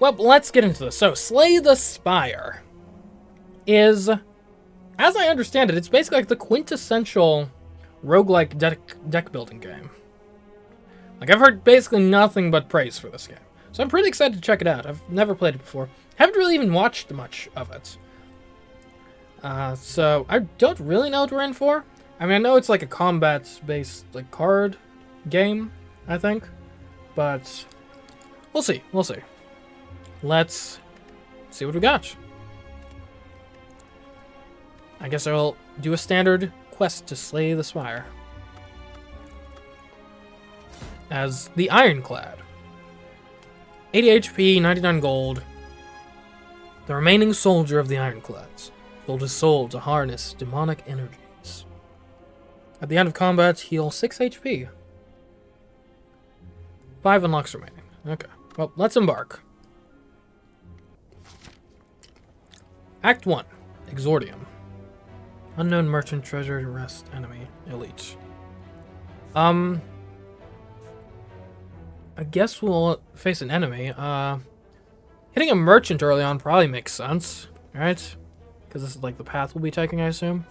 Well, let's get into this. So, Slay the Spire is, as I understand it, it's basically like the quintessential roguelike deck building game. Like, I've heard basically nothing but praise for this game. So I'm pretty excited to check it out. I've never played it before. Haven't really even watched much of it. So I don't really know what we're in for. I mean, I know it's like a combat-based like card game, I think. But we'll see. We'll see. Let's see what we got. I guess I'll do a standard quest to slay the Spire. As the Ironclad. 80 HP, 99 gold. The remaining soldier of the Ironclads. Sold his soul to harness demonic energies. At the end of combat, heal 6 HP. 5 unlocks remaining. Okay, well, let's embark. Act 1. Exordium. Unknown merchant treasure to rest enemy. Elite. I guess we'll face an enemy. Hitting a merchant early on probably makes sense, right? Because this is like the path we'll be taking, I assume.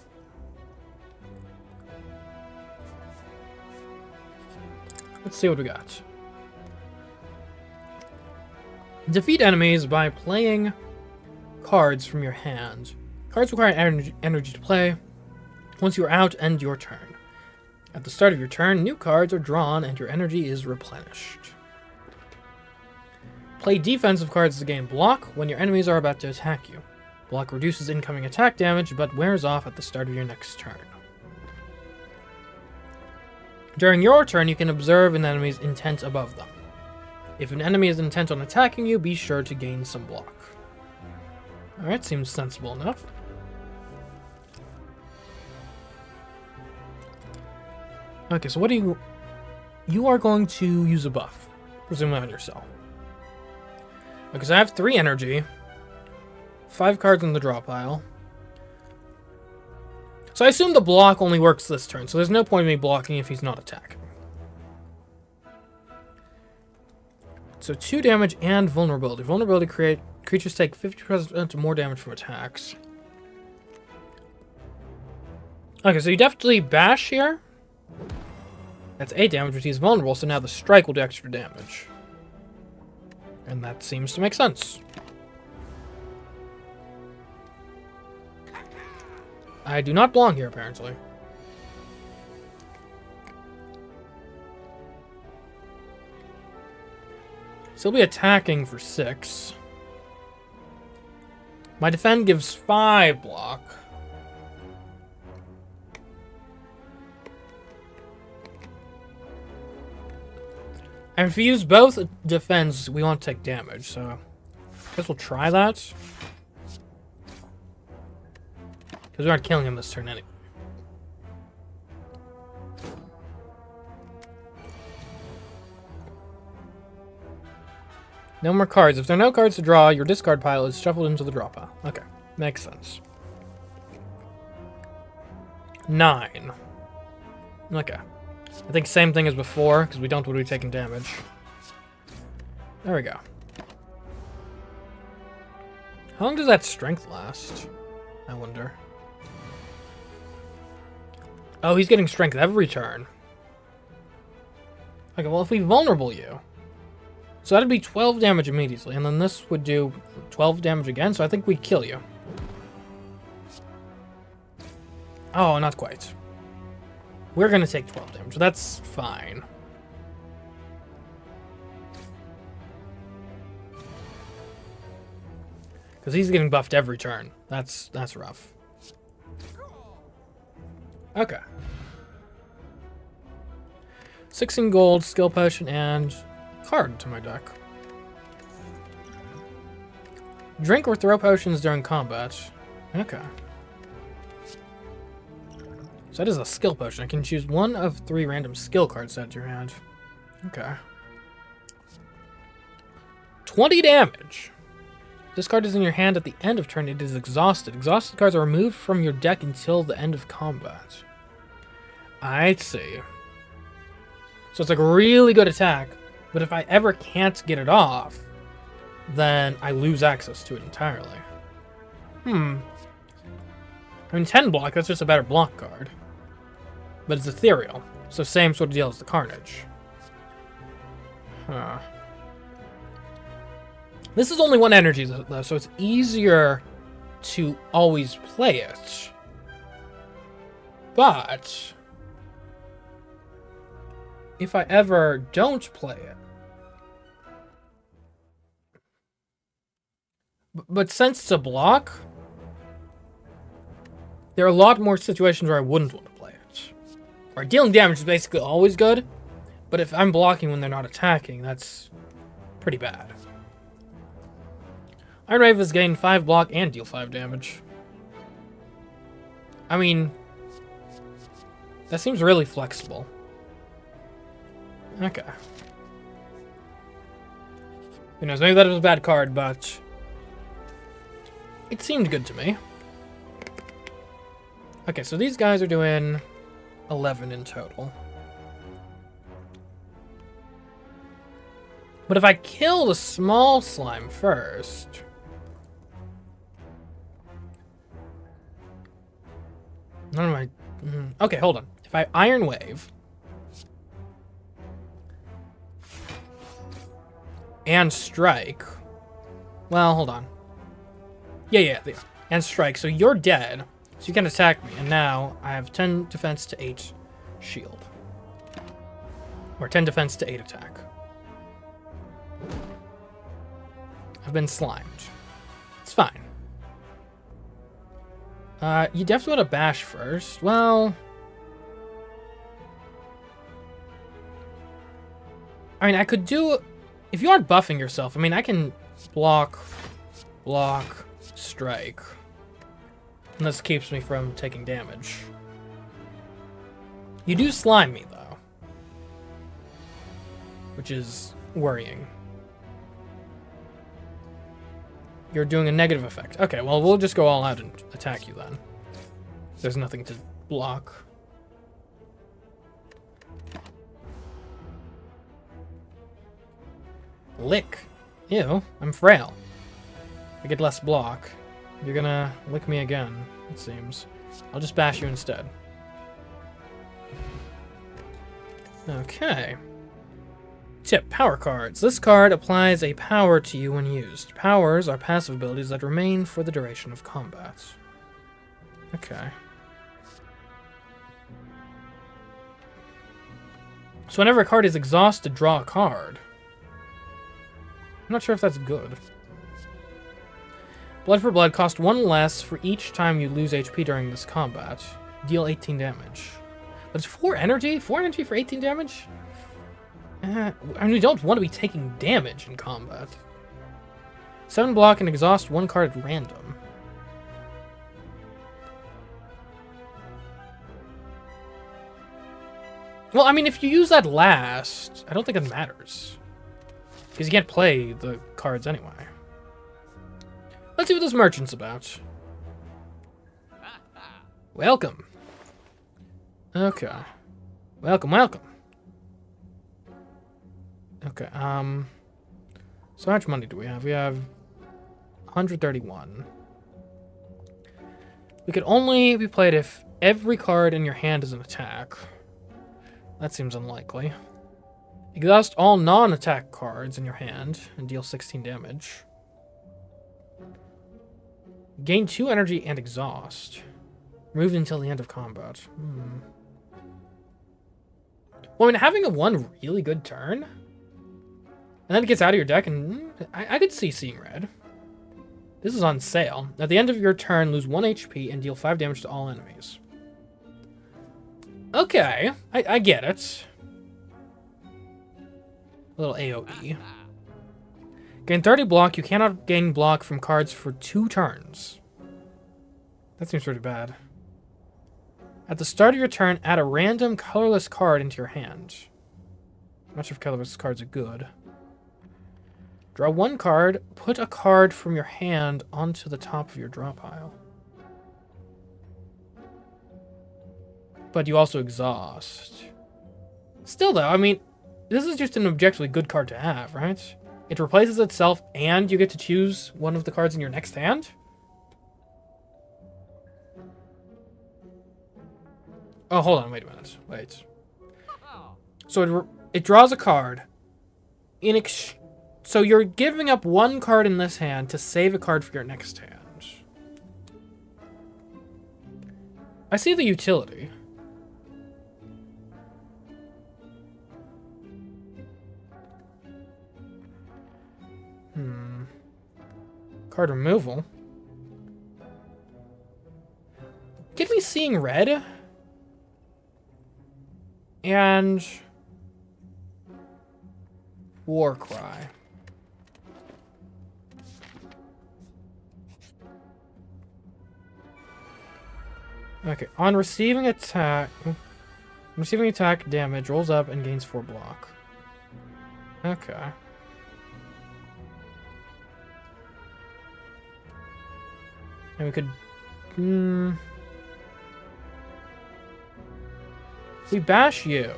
Let's see what we got. Defeat enemies by playing cards from your hand. Cards require energy to play. Once you are out, end your turn. At the start of your turn, new cards are drawn and your energy is replenished. Play defensive cards to gain block when your enemies are about to attack you. Block reduces incoming attack damage, but wears off at the start of your next turn. During your turn, you can observe an enemy's intent above them. If an enemy is intent on attacking you, be sure to gain some block. Alright, seems sensible enough. Okay, so what do you... You are going to use a buff, presumably on yourself. Because I have 3 energy, 5 cards in the draw pile. So I assume the block only works this turn, so there's no point in me blocking if he's not attacking. So 2 damage and vulnerability. Vulnerability creatures take 50% more damage from attacks. Okay, so you definitely bash here. That's 8 damage, but he's vulnerable, so now the strike will do extra damage. And that seems to make sense. I do not belong here, apparently. So he'll be attacking for 6. My defend gives 5 block. And if we use both defense, we won't take damage, so I guess we'll try that. Because we aren't killing him this turn anyway. No more cards. If there are no cards to draw, your discard pile is shuffled into the draw pile. Okay, makes sense. 9. Okay. I think same thing as before, because we don't want to be taking damage. There we go. How long does that strength last? I wonder. Oh, he's getting strength every turn. Okay, well, if we vulnerable you... So that'd be 12 damage immediately, and then this would do 12 damage again, so I think we kill you. Oh, not quite. We're gonna take 12 damage, that's fine. Because he's getting buffed every turn. That's rough. Okay. 16 gold, skill potion, and card to my deck. Drink or throw potions during combat. Okay. So that is a skill potion. I can choose one of 3 random skill cards added to your hand. Okay. 20 damage. This card is in your hand at the end of turn. It is exhausted. Exhausted cards are removed from your deck until the end of combat. I see. So it's like a really good attack, but if I ever can't get it off, then I lose access to it entirely. I mean, 10 block, that's just a better block card. But it's ethereal, so same sort of deal as the Carnage. Huh. This is only one energy, though, so it's easier to always play it. But if I ever don't play it, but since it's a block, there are a lot more situations where I wouldn't want to play it. Or dealing damage is basically always good, but if I'm blocking when they're not attacking, that's pretty bad. Iron Wave is gain 5 block and deal 5 damage. I mean, that seems really flexible. Okay. Who knows, maybe that was a bad card, but it seemed good to me. Okay, so these guys are doing 11 in total. But if I kill the small slime first... None of my... Okay, hold on. If I Iron Wave... and Strike... Well, hold on. Yeah. And Strike, so you're dead. So you can attack me, and now I have 10 defense to 8 shield. Or 10 defense to 8 attack. I've been slimed. It's fine. You definitely want to bash first. Well... I mean, I could do... If you aren't buffing yourself, I mean, I can block, strike. And this keeps me from taking damage. You do slime me, though. Which is worrying. You're doing a negative effect. Okay, well, we'll just go all out and attack you then. There's nothing to block. Lick. Ew, I'm frail. I get less block. You're gonna lick me again, it seems. I'll just bash you instead. Okay. Tip, power cards. This card applies a power to you when used. Powers are passive abilities that remain for the duration of combat. Okay. So whenever a card is exhausted, draw a card. I'm not sure if that's good. Blood for Blood costs 1 less for each time you lose HP during this combat. Deal 18 damage. But it's 4 energy? 4 energy for 18 damage? I mean, we don't want to be taking damage in combat. 7 block and exhaust 1 card at random. Well, I mean, if you use that last, I don't think it matters. Because you can't play the cards anyway. Let's see what this merchant's about. Welcome. Okay. Welcome. Okay, so how much money do we have? We have 131. We could only be played if every card in your hand is an attack. That seems unlikely. Exhaust all non-attack cards in your hand and deal 16 damage. Gain 2 energy and exhaust. Removed until the end of combat. Well, I mean, having a 1 really good turn... And then it gets out of your deck, and I could see seeing red. This is on sale. At the end of your turn, lose 1 HP and deal 5 damage to all enemies. Okay, I get it. A little AoE. Gain 30 block. You cannot gain block from cards for 2 turns. That seems pretty bad. At the start of your turn, add a random colorless card into your hand. I'm not sure if colorless cards are good. Draw 1 card, put a card from your hand onto the top of your draw pile. But you also exhaust. Still though, I mean, this is just an objectively good card to have, right? it replaces itself and you get to choose one of the cards in your next hand? Oh, hold on, wait a minute. Wait. So it draws a card. So you're giving up one card in this hand to save a card for your next hand. I see the utility. Card removal. Get me seeing red. And War Cry. Okay, on receiving attack damage, rolls up and gains 4 block. Okay. And we could... we bash you.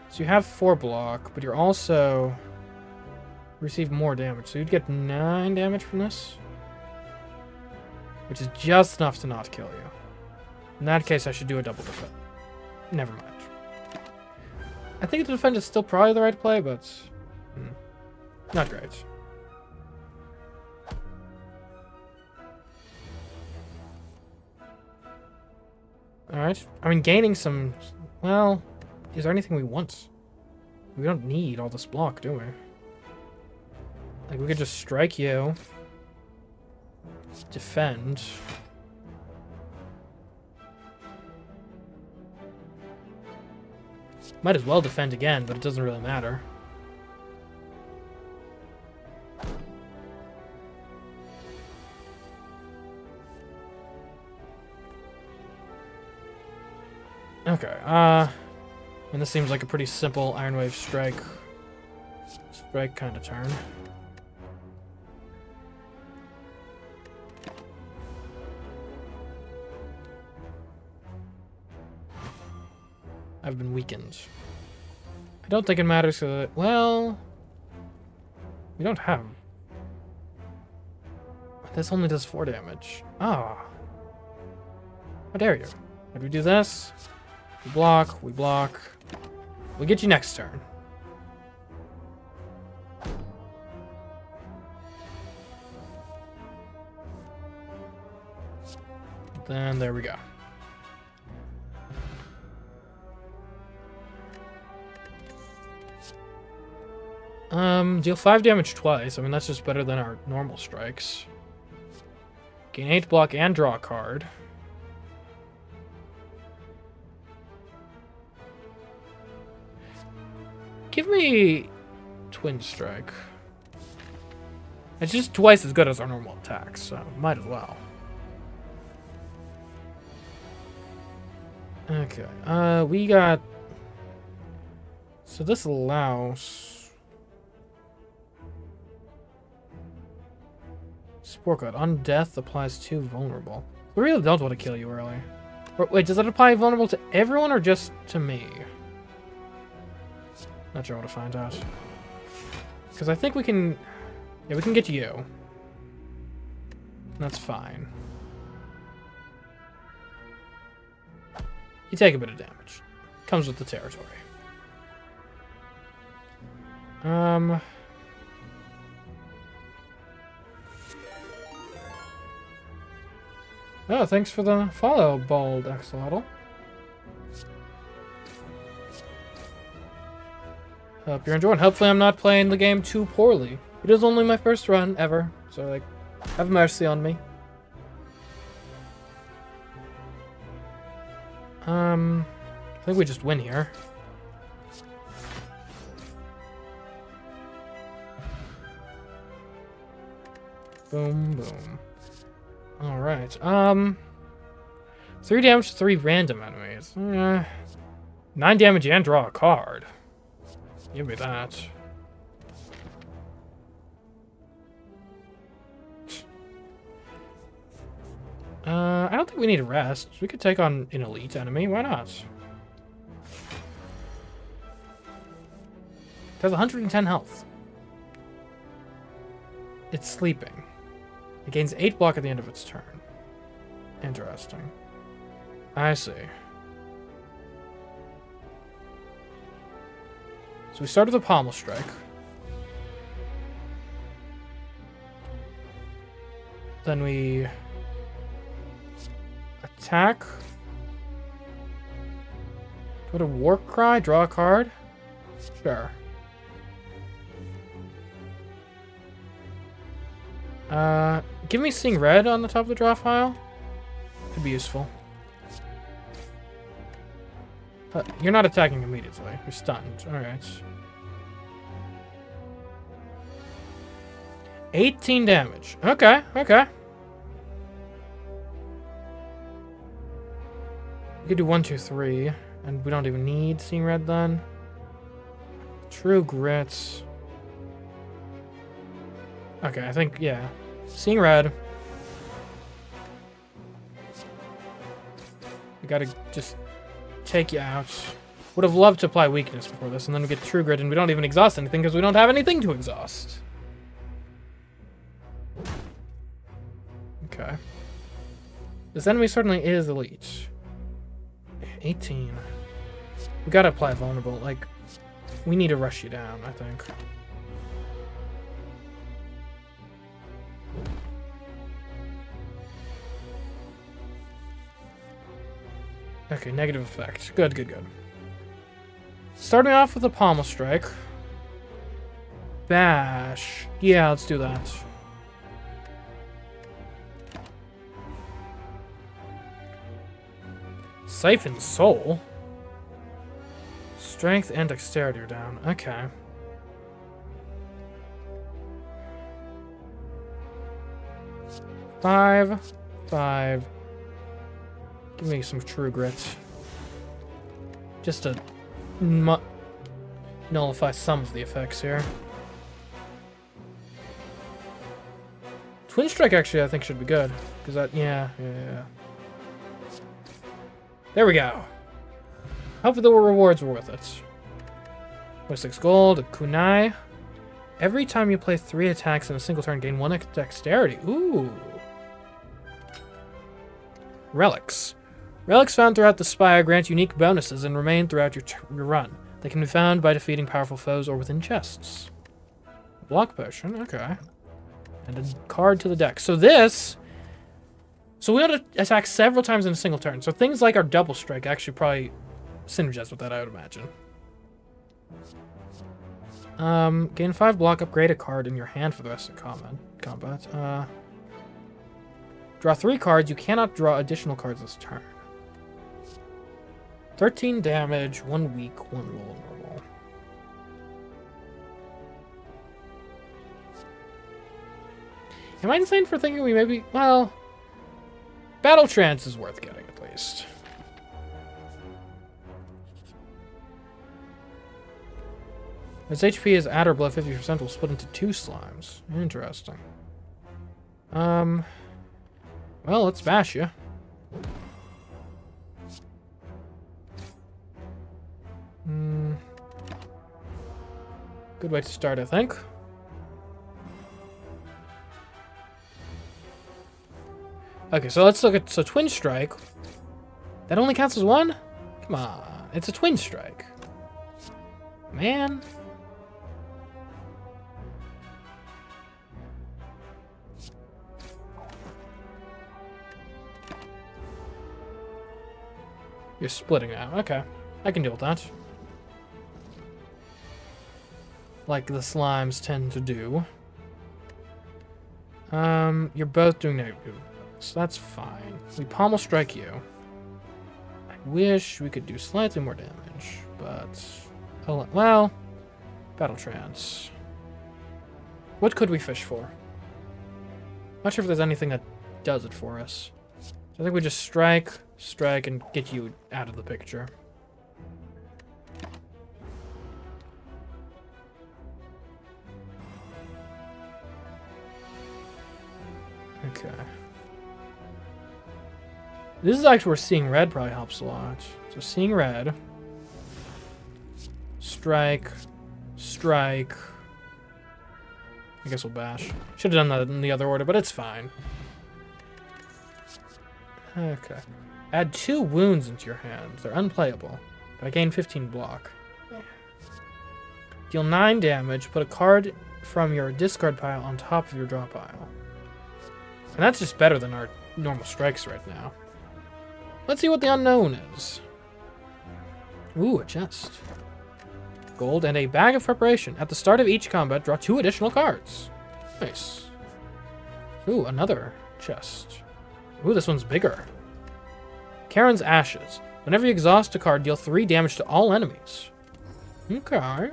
So you have 4 block, but you're also... receive more damage. So you'd get 9 damage from this. Which is just enough to not kill you. In that case, I should do a double defend. Never mind. I think the defend is still probably the right play, but... not great. Alright. I mean, gaining some... well... is there anything we want? We don't need all this block, do we? Like, we could just strike you. Defend. Might as well defend again, but it doesn't really matter. Okay, and this seems like a pretty simple Iron Wave strike kind of turn. I've been weakened. I don't think it matters, so that, well... we don't have... this only does 4 damage. Ah. How dare you? How do we do this? We block, we block. We'll get you next turn. Then there we go. Deal 5 damage twice. I mean, that's just better than our normal strikes. Gain 8 block and draw a card. Give me Twin Strike. It's just twice as good as our normal attacks, so might as well. Okay, we got... so this allows... Spore Cut. On death applies to vulnerable. We really don't want to kill you early. Wait, does that apply vulnerable to everyone or just to me? Not sure how to find out. Because I think we can... yeah, we can get you. That's fine. You take a bit of damage. Comes with the territory. Oh, thanks for the follow, Bald Axolotl. Hope you're enjoying. Hopefully I'm not playing the game too poorly. It is only my first run ever, so, like, have mercy on me. I think we just win here. Boom, boom. Alright, 3 damage to 3 random enemies. 9 damage and draw a card. Give me that. I don't think we need a rest. We could take on an elite enemy. Why not? It has 110 health. It's sleeping. It gains 8 block at the end of its turn. Interesting. I see. So we start with a Pommel Strike. Then we attack. Go to War Cry, draw a card. Sure. Give me Seeing Red on the top of the draw file. Could be useful. You're not attacking immediately. You're stunned. Alright. 18 damage. Okay, okay. We could do 1, 2, 3. And we don't even need Seeing Red then. True Grits. Okay, I think, yeah. Seeing Red. We gotta just take you out. Would have loved to apply Weakness before this, and then we get True Grit, and we don't even exhaust anything because we don't have anything to exhaust. Okay. This enemy certainly is elite. 18. We gotta apply Vulnerable. Like, we need to rush you down, I think. Okay, negative effect. Good, good, good. Starting off with a Pommel Strike. Bash. Yeah, let's do that. Siphon Soul? Strength and Dexterity are down. Okay. Five. Give me some True Grit. Just to nullify some of the effects here. Twin Strike actually I think should be good. Because that, yeah. There we go. Hopefully the rewards were worth it. 26 gold, a kunai. Every time you play 3 attacks in a single turn, gain 1 dexterity. Ooh. Relics. Relics found throughout the Spire grant unique bonuses and remain throughout your run. They can be found by defeating powerful foes or within chests. Block potion, okay. And a card to the deck. So this... So we want to attack several times in a single turn. So things like our Double Strike actually probably synergize with that, I would imagine. Gain 5 block, upgrade a card in your hand for the rest of combat. Draw 3 cards. You cannot draw additional cards this turn. 13 damage, 1 weak, 1 vulnerable. Am I insane for thinking we maybe... Well... Battle Trance is worth getting, at least. Its HP is at or below 50% will split into 2 slimes. Interesting. Well, let's bash you. Good way to start, I think. Okay, so let's look at... So, Twin Strike. That only counts as 1? Come on. It's a Twin Strike. Man. You're splitting out. Okay. I can deal with that. Like the slimes tend to do. You're both doing negative. So that's fine. We Pommel Strike you. I wish we could do slightly more damage, but... Oh, well... Battle Trance. What could we fish for? Not sure if there's anything that does it for us. So I think we just strike, and get you out of the picture. Okay. This is actually where Seeing Red probably helps a lot. So Seeing Red. Strike. strike. I guess we'll bash. Should have done that in the other order, but it's fine. Okay. Add 2 wounds into your hands. They're unplayable, but I gain 15 block. Deal 9 damage. Put a card from your discard pile on top of your draw pile. And that's just better than our normal strikes right now. Let's see what the unknown is. Ooh, a chest. Gold and a bag of preparation. At the start of each combat, draw 2 additional cards. Nice. Ooh, another chest. Ooh, this one's bigger. Karen's Ashes. Whenever you exhaust a card, deal 3 damage to all enemies. Okay.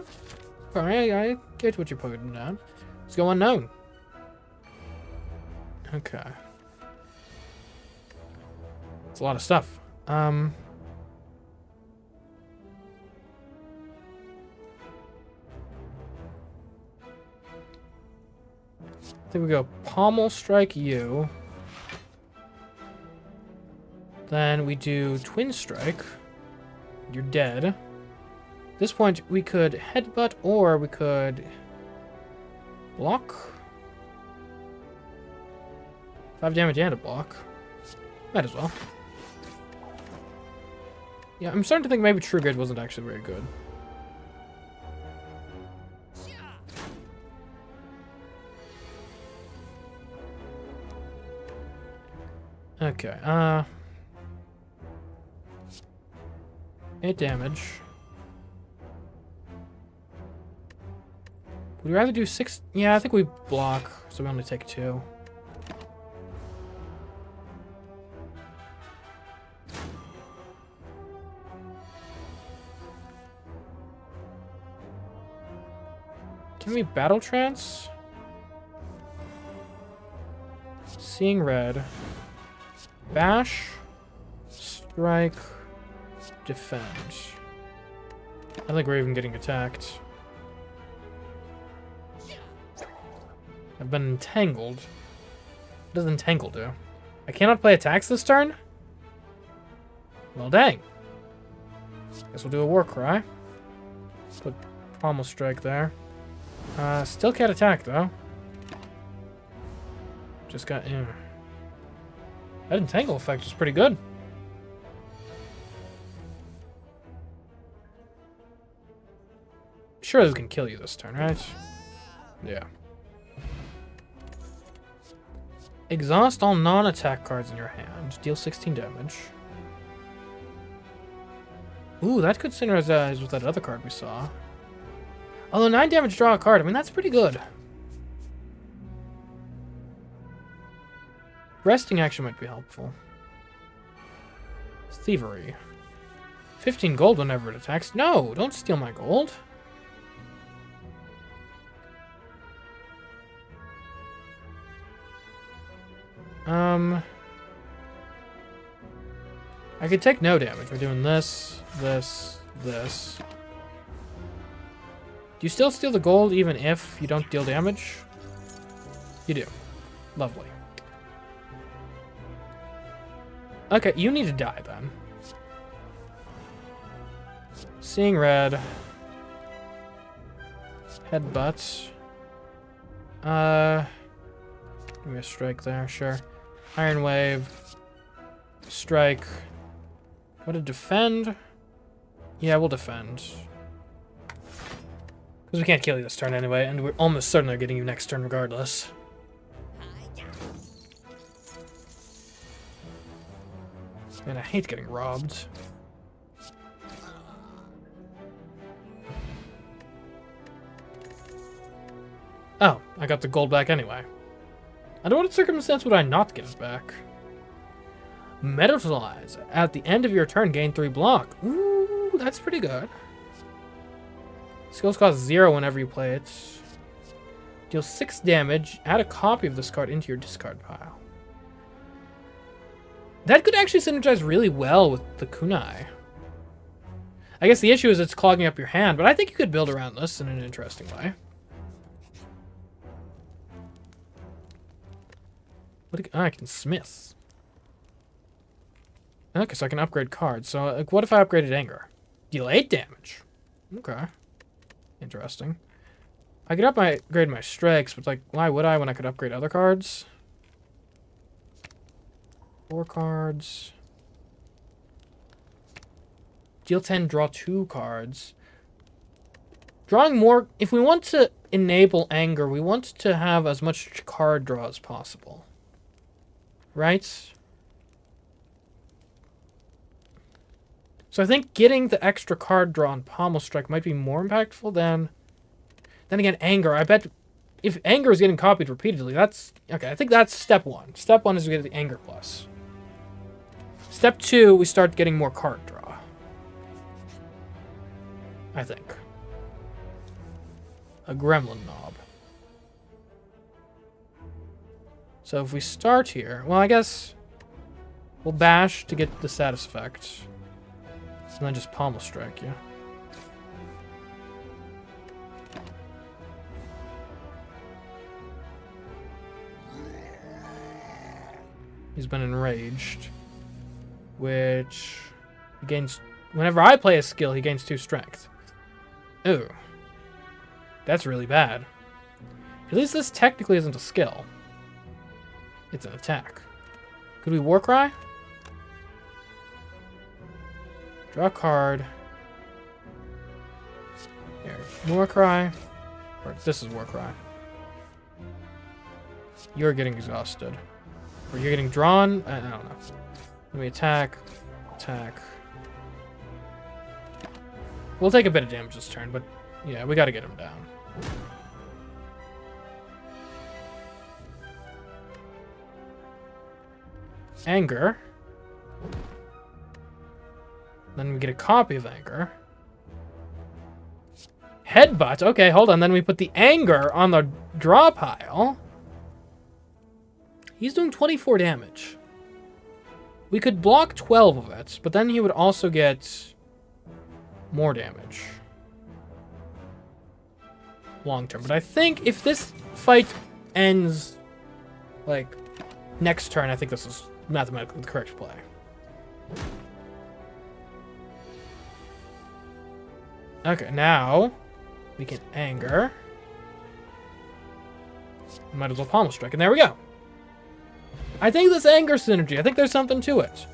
Alright, I get what you're putting down. Let's go unknown. Okay. It's a lot of stuff. I think we go Pommel Strike you. Then we do Twin Strike. You're dead. At this point, we could Headbutt or we could block. 5 damage and a block. Might as well. Yeah, I'm starting to think maybe True Grit wasn't actually very good. Okay, 8 damage. Would we rather do 6? Yeah, I think we block, so we only take 2. Can we battle trance? Seeing red. Bash. Strike. Defend. I think we're even getting attacked. I've been entangled. What does entangle do? I cannot play attacks this turn? Well, dang. Guess we'll do a war cry. Put Pommel Strike there. Still can't attack, though. Just got... Yeah. That entangle effect is pretty good. Surely we can kill you this turn, right? Yeah. Exhaust all non-attack cards in your hand. Deal 16 damage. Ooh, that could synergize with that other card we saw. Although 9 damage, draw a card. I mean, that's pretty good. Resting action might be helpful. Thievery. 15 gold whenever it attacks. No, don't steal my gold. I could take no damage. We're doing this, this, this. Do you still steal the gold even if you don't deal damage? You do. Lovely. Okay, you need to die then. Seeing red. Headbutt. Give me a strike there, sure. Iron Wave. Strike. What to defend? Yeah, we'll defend. Because we can't kill you this turn anyway, and we're almost certain they're getting you next turn regardless. Man, I hate getting robbed. Oh, I got the gold back anyway. Under what circumstance would I not get it back? Metalize. At the end of your turn, gain 3 block. Ooh, that's pretty good. Skills cost 0 whenever you play it. Deal 6 damage. Add a copy of this card into your discard pile. That could actually synergize really well with the kunai. I guess the issue is it's clogging up your hand, but I think you could build around this in an interesting way. I can smith. Okay, so I can upgrade cards. So, like, what if I upgraded Anger? Deal 8 damage. Okay. Interesting. I could upgrade my strikes, but like, why would I when I could upgrade other cards? 4 cards. Deal 10, draw 2 cards. Drawing more... If we want to enable anger, we want to have as much card draw as possible. Right? So I think getting the extra card draw on Pommel Strike might be more impactful than... Then again, anger. I bet if anger is getting copied repeatedly, that's... Okay, I think that's step 1. Step 1 is we get the anger plus. Step 2, we start getting more card draw. I think. A gremlin knob. So if we start here... Well, I guess... We'll bash to get the status effect. And then just Pommel Strike, yeah. He's been enraged. Which... He gains... Whenever I play a skill, he gains 2 strength. Ooh. That's really bad. At least this technically isn't a skill. It's an attack. Could we War Cry? Draw a card. Here. War Cry. Or this is War Cry. You're getting exhausted. Or you're getting drawn? I don't know. Let me attack. Attack. We'll take a bit of damage this turn, but yeah, we gotta get him down. Anger. Then we get a copy of anger. Headbutt. Okay, hold on. Then we put the anger on the draw pile. He's doing 24 damage. We could block 12 of it, but then he would also get more damage. Long term. But I think if this fight ends, like, next turn, I think this is mathematically the correct play. Okay, now we can anger. Might as well Pommel Strike, and there we go. I think this anger synergy, I think there's something to it.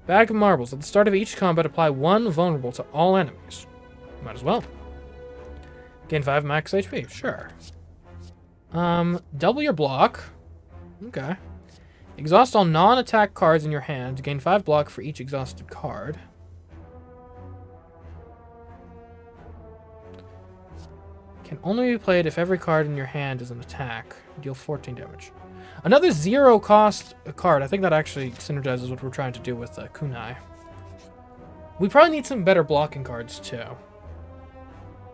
Bag of marbles. At the start of each combat, apply 1 vulnerable to all enemies. Might as well. Gain 5 max HP. Sure. Double your block. Okay. Exhaust all non-attack cards in your hand. Gain 5 block for each exhausted card. Can only be played if every card in your hand is an attack. Deal 14 damage. Another 0 cost card. I think that actually synergizes what we're trying to do with Kunai. We probably need some better blocking cards, too.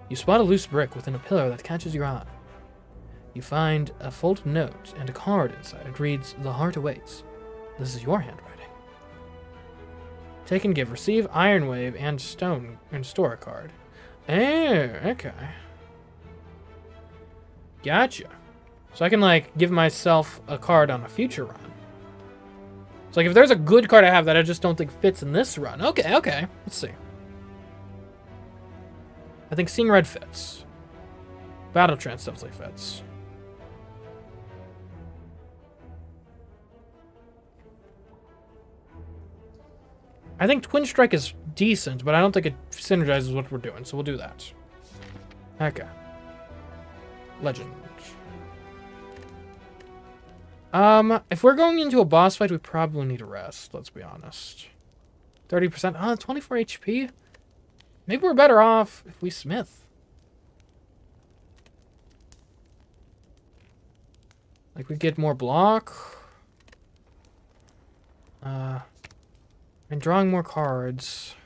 You spot a loose brick within a pillar that catches your eye. You find a folded note and a card inside. It reads, "The heart awaits." This is your handwriting. Take and give. Receive Iron Wave and Stone and store a card. Oh, okay. Gotcha. So I can, like, give myself a card on a future run. So, like, if there's a good card I have that I just don't think fits in this run. Okay, okay. Let's see. I think Seeing Red fits. Battle Trance definitely fits. I think Twin Strike is decent, but I don't think it synergizes what we're doing, so we'll do that. Okay. Legend. If we're going into a boss fight, we probably need a rest, let's be honest. 30%. 24 HP? Maybe we're better off if we smith. Like, we get more block. And drawing more cards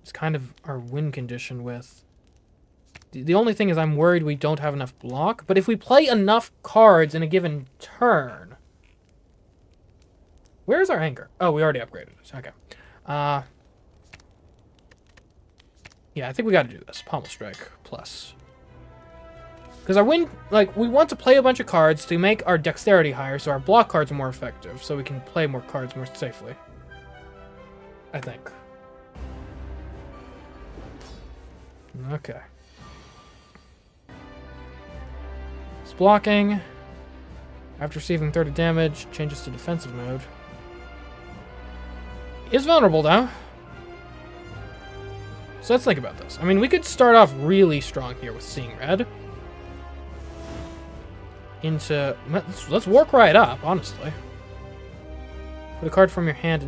is kind of our win condition with... The only thing is I'm worried we don't have enough block. But if we play enough cards in a given turn... Where's our anger? Oh, we already upgraded it. Okay. Yeah, I think we got to do this. Pommel Strike plus. Because our win... Like, we want to play a bunch of cards to make our dexterity higher so our block cards are more effective. So we can play more cards more safely. I think. Okay. It's blocking. After receiving 30 damage, changes to defensive mode. Is vulnerable though. So let's think about this. I mean, we could start off really strong here with Seeing Red. Let's Warcry it up, honestly. Put a card from your hand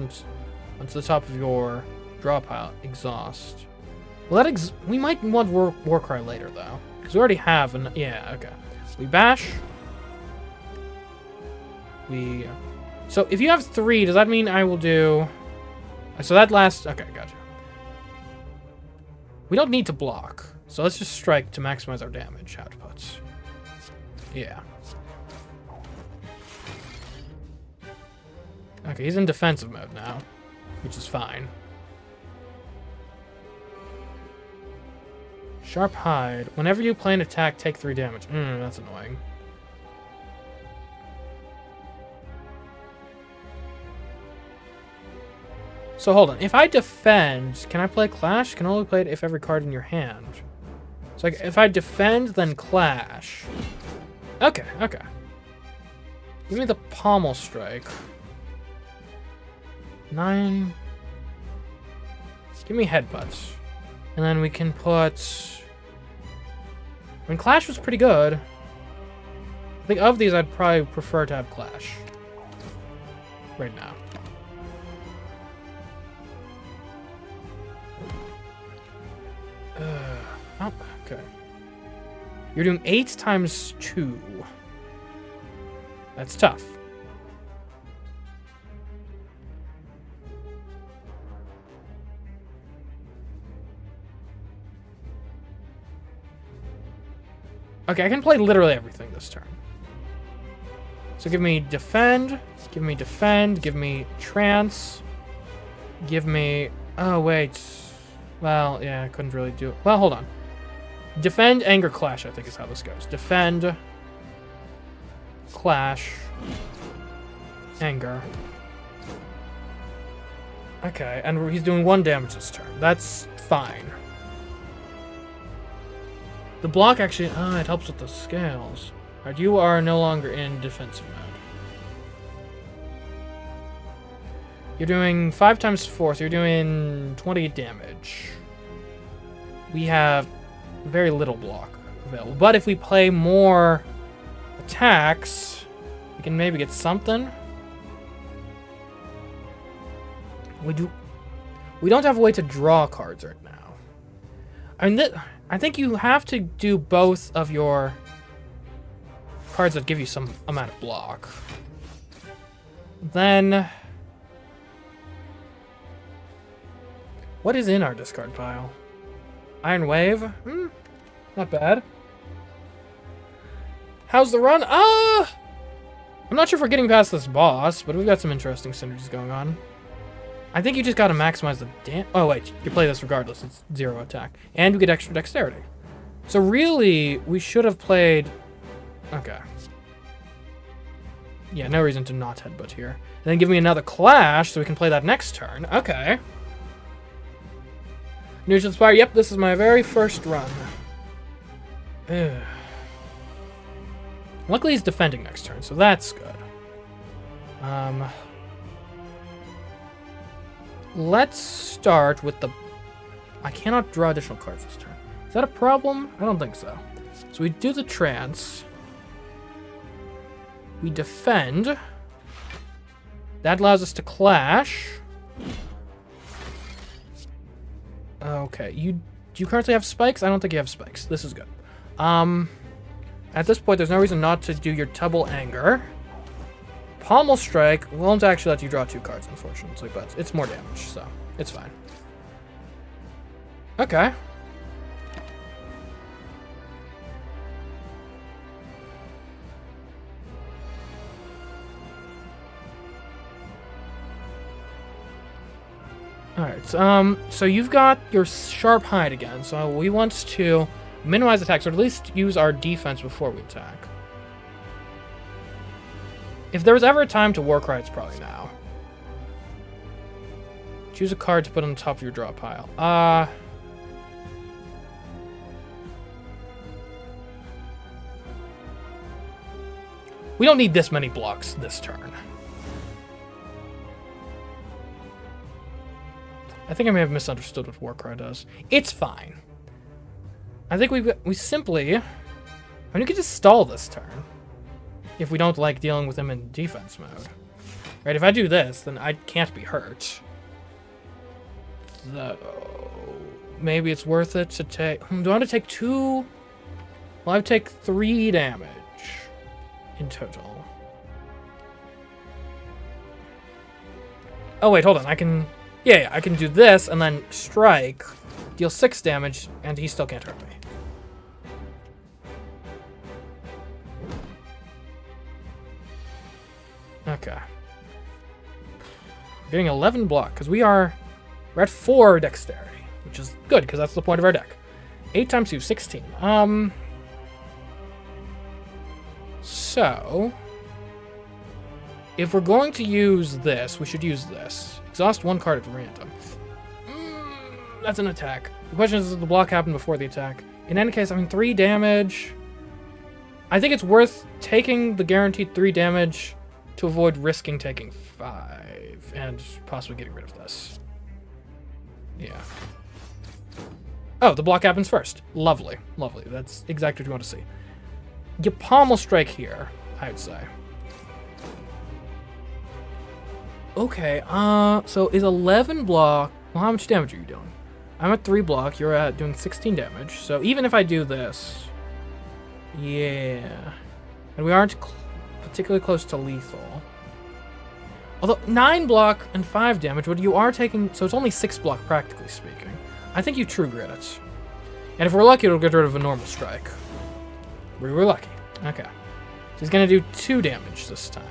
onto the top of your draw pile. Exhaust. Well, we might want Warcry later, though. Because we already have an... Yeah, okay. We bash. So if you have 3, does that mean I will do... So that lasts... Okay, gotcha. We don't need to block. So let's just strike to maximize our damage outputs. Yeah. Okay, he's in defensive mode now, which is fine. Sharp Hide. Whenever you play an attack, take 3 damage. That's annoying. So hold on. If I defend, can I play Clash? Can only play it if every card in your hand. So like, if I defend, then Clash. Okay, okay. Give me the Pommel Strike. 9. Give me Headbutts. And then we can put... I mean, Clash was pretty good. I think of these, I'd probably prefer to have Clash. Right now. Oh, okay. You're doing 8 times 2. That's tough. Okay, I can play literally everything this turn. So give me defend, give me defend, give me trance, give me... Oh, wait. Well, yeah, I couldn't really do it. Well, hold on. Defend, anger, clash, I think is how this goes. Defend, clash, anger. Okay, and he's doing 1 damage this turn. That's fine. The block actually... Ah, it helps with the scales. Alright, you are no longer in defensive mode. You're doing 5 times 4, so you're doing 20 damage. We have very little block available. But if we play more attacks, we can maybe get something. We don't have a way to draw cards right now. I mean, I think you have to do both of your cards that give you some amount of block. Then... What is in our discard pile? Iron Wave? Not bad. How's the run? I'm not sure if we're getting past this boss, but we've got some interesting synergies going on. I think you just gotta maximize the oh wait, you play this regardless, it's 0 attack. And we get extra dexterity. So really, we should have played... Okay. Yeah, no reason to not headbutt here. And then give me another clash so we can play that next turn. Okay. News of Spire. Yep, this is my very first run. Ugh. Luckily he's defending next turn, so that's good. Let's start with the... I cannot draw additional cards this turn. Is that a problem? I don't think so. So we do the trance. We defend. That allows us to clash. Okay, do you currently have spikes? I don't think you have spikes. This is good. At this point, there's no reason not to do your double anger. Pommel Strike won't actually let you draw 2 cards, unfortunately, but it's more damage, so it's fine. Okay. Alright, so you've got your Sharp Hide again, so we want to minimize attacks, or at least use our defense before we attack. If there was ever a time to Warcry, it's probably now. Choose a card to put on the top of your draw pile. We don't need this many blocks this turn. I think I may have misunderstood what Warcry does. It's fine. I think we simply... I mean, we could just stall this turn. If we don't like dealing with him in defense mode. Right, if I do this, then I can't be hurt. So... maybe it's worth it to take... do I want to take 2? Well, I would take 3 damage in total. Oh, wait, hold on. I can... Yeah, I can do this and then strike, deal 6 damage, and he still can't hurt me. Okay. We're getting 11 block, because we're at 4 dexterity, which is good, because that's the point of our deck. 8 times 2, 16. So, if we're going to use this, we should use this. Exhaust 1 card at random. That's an attack. The question is, does the block happen before the attack? In any case, I mean, 3 damage. I think it's worth taking the guaranteed 3 damage to avoid risking taking 5 and possibly getting rid of this. Yeah. Oh, the block happens first. Lovely. Lovely. That's exactly what you want to see. You pommel strike here, I would say. Okay, so is 11 block... Well, how much damage are you doing? I'm at 3 block, you're at doing 16 damage. So even if I do this... Yeah... And we aren't particularly close to lethal. Although, 9 block and 5 damage, but you are taking... So it's only 6 block, practically speaking. I think you true grit it. And if we're lucky, it'll get rid of a normal strike. We were lucky. Okay. So he's gonna do 2 damage this time.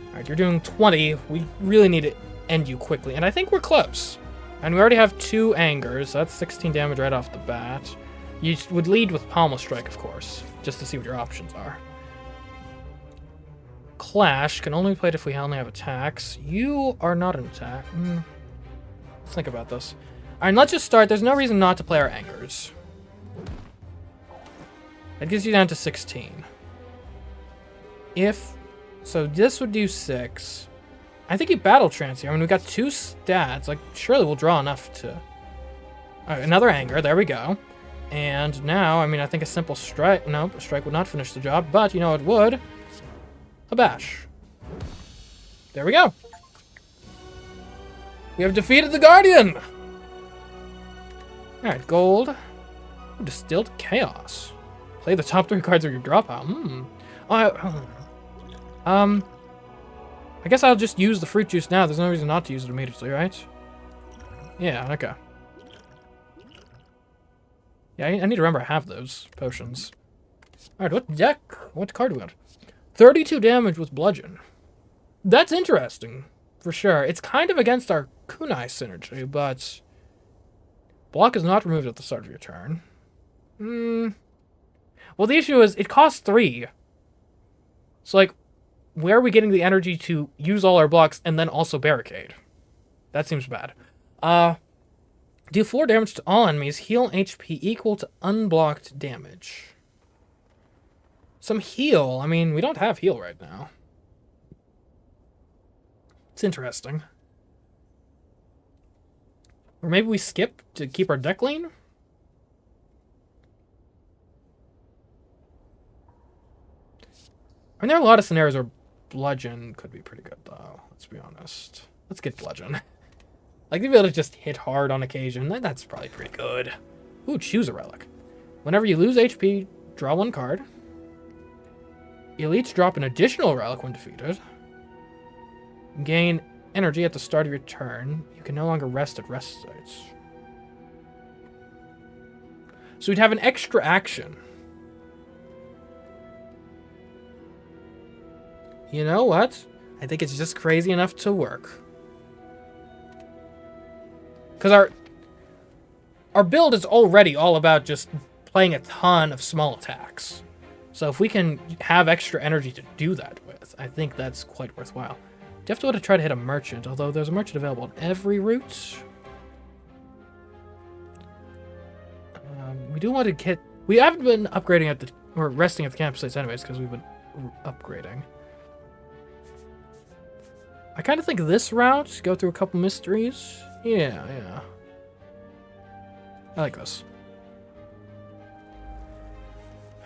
Alright, you're doing 20. We really need to end you quickly. And I think we're close. And we already have 2 angers. So that's 16 damage right off the bat. You would lead with Pommel Strike, of course, just to see what your options are. Clash can only be played if we only have attacks. You are not an attack. Let's think about this. Alright, let's just start. There's no reason not to play our angers. That gets you down to 16. So this would do 6. I think you battle trance here. I mean, we got 2 stats. Like, surely we'll draw enough to... Alright, another anger. There we go. And now, I mean, I think a simple strike... Nope, a strike would not finish the job. But, you know, it would. A bash. There we go. We have defeated the Guardian! Alright, gold. Ooh, Distilled Chaos. Play the top 3 cards of your draw pile. I guess I'll just use the fruit juice now. There's no reason not to use it immediately, right? Yeah, okay. Yeah, I need to remember I have those potions. Alright, what card do we want? 32 damage with bludgeon. That's interesting, for sure. It's kind of against our kunai synergy, but... Block is not removed at the start of your turn. Well, the issue is, it costs 3. So, like, where are we getting the energy to use all our blocks and then also barricade? That seems bad. Do 4 damage to all enemies. Heal HP equal to unblocked damage. Some heal. I mean, we don't have heal right now. It's interesting. Or maybe we skip to keep our deck lean? I mean, there are a lot of scenarios where bludgeon could be pretty good, though. Let's be honest. Let's get bludgeon. Like, to be able to just hit hard on occasion, that's probably pretty good. Ooh, choose a relic. Whenever you lose HP, draw 1 card. Elites drop an additional relic when defeated. Gain energy at the start of your turn. You can no longer rest at rest sites. So we'd have an extra action. You know what? I think it's just crazy enough to work. Because our build is already all about just playing a ton of small attacks. So if we can have extra energy to do that with, I think that's quite worthwhile. You have to want to try to hit a merchant, although there's a merchant available on every route. We do want to get... We haven't been upgrading at the... Or resting at the campsites anyways, because we've been upgrading. I kind of think this route, go through a couple mysteries. Yeah. I like this.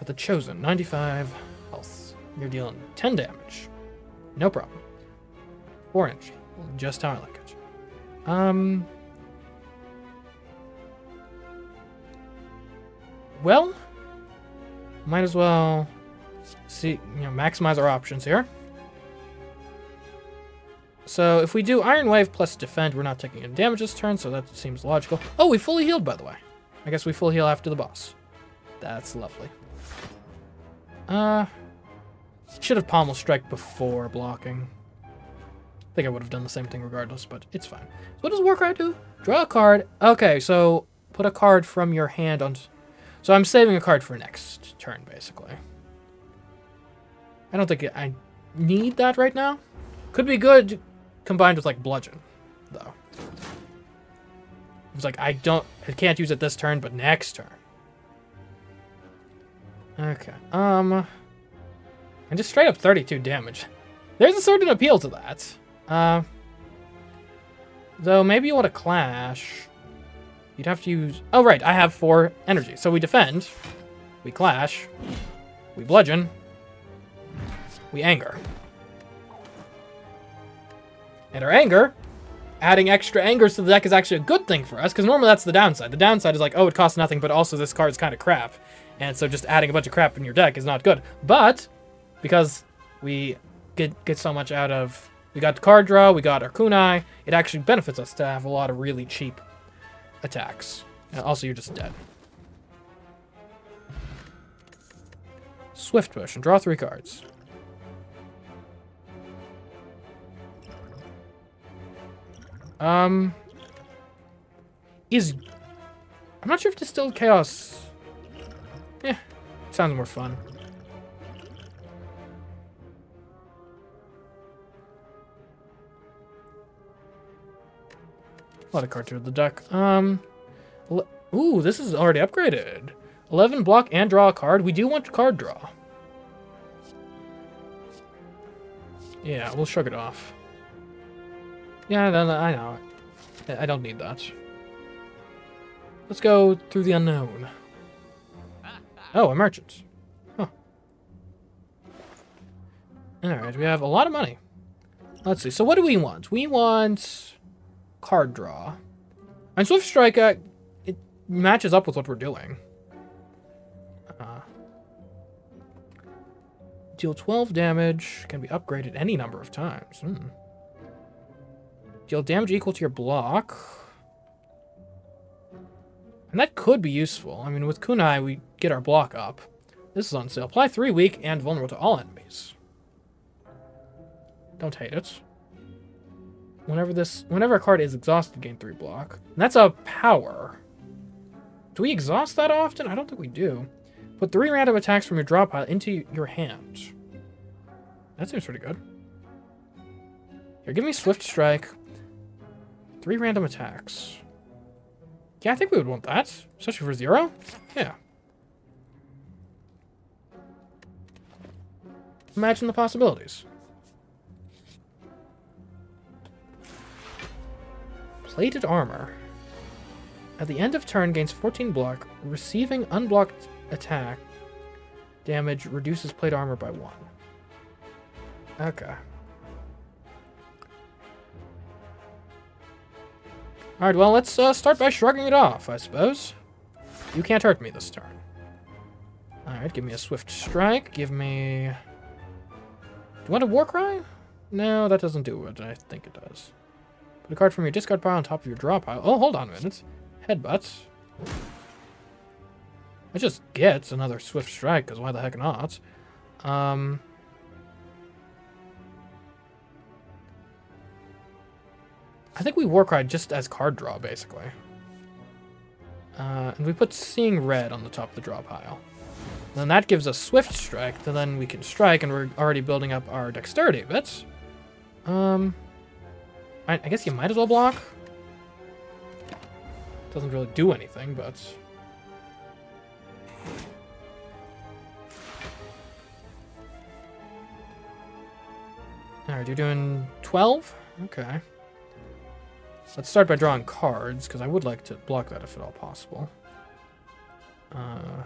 At the Chosen, 95 health. You're dealing 10 damage. No problem. 4 inch. Just how I like it. Well, might as well see, maximize our options here. So if we do Iron Wave plus Defend, we're not taking any damage this turn, so that seems logical. Oh, we fully healed, by the way. I guess we full heal after the boss. That's lovely. Should have Pommel Strike before blocking. I think I would have done the same thing regardless, but it's fine. So what does Warcry do? Draw a card. Okay, so put a card from your hand on... So I'm saving a card for next turn, basically. I don't think I need that right now. Could be good combined with, like, Bludgeon, though. It's like, I can't use it this turn, but next turn. Okay, and just straight up 32 damage. There's a certain appeal to that. Though, maybe you want to clash. You'd have to use... Oh, right, I have 4 energy. So we defend, we clash, we bludgeon, we anger. And our anger, adding extra angers to the deck is actually a good thing for us, because normally that's the downside. The downside is like, oh, it costs nothing, but also this card's kind of crap. And so just adding a bunch of crap in your deck is not good. But, because we get so much out of... We got the card draw, we got our kunai, it actually benefits us to have a lot of really cheap attacks. Also, you're just dead. Swift Push and draw 3 cards. I'm not sure if Distilled Chaos... sounds more fun. A lot of cards to the deck. Ooh, this is already upgraded. 11 block and draw a card. We do want card draw. Yeah, we'll shrug it off. Yeah, no, I know. I don't need that. Let's go through the unknown. Oh, a merchant. Huh. Alright, we have a lot of money. Let's see. So what do we want? We want card draw. And Swift Strike, it matches up with what we're doing. Deal 12 damage. Can be upgraded any number of times. Deal damage equal to your block. And that could be useful. I mean, with Kunai, we get our block up. This is on sale. Apply 3 weak and vulnerable to all enemies. Don't hate it. Whenever a card is exhausted, gain 3 block. And that's a power. Do we exhaust that often? I don't think we do. Put 3 random attacks from your draw pile into your hand. That seems pretty good. Here, give me Swift Strike. 3 random attacks. Yeah, I think we would want that. Especially for 0. Yeah. Imagine the possibilities. Plated Armor. At the end of turn, gains 14 block. Receiving unblocked attack damage reduces plate armor by 1. Okay. Alright, well, let's start by shrugging it off, I suppose. You can't hurt me this turn. Alright, give me a Swift Strike. Give me... Do you want a Warcry? No, that doesn't do what I think it does. Put a card from your discard pile on top of your draw pile. Oh, hold on a minute. Headbutt. It just gets another Swift Strike, because why the heck not? I think we Warcry just as card draw, basically. And we put Seeing Red on the top of the draw pile. And then that gives us Swift Strike, and then we can strike, and we're already building up our dexterity bits. I guess you might as well block. Doesn't really do anything, but... Alright, you're doing 12? Okay. Let's start by drawing cards, because I would like to block that if at all possible. Oh,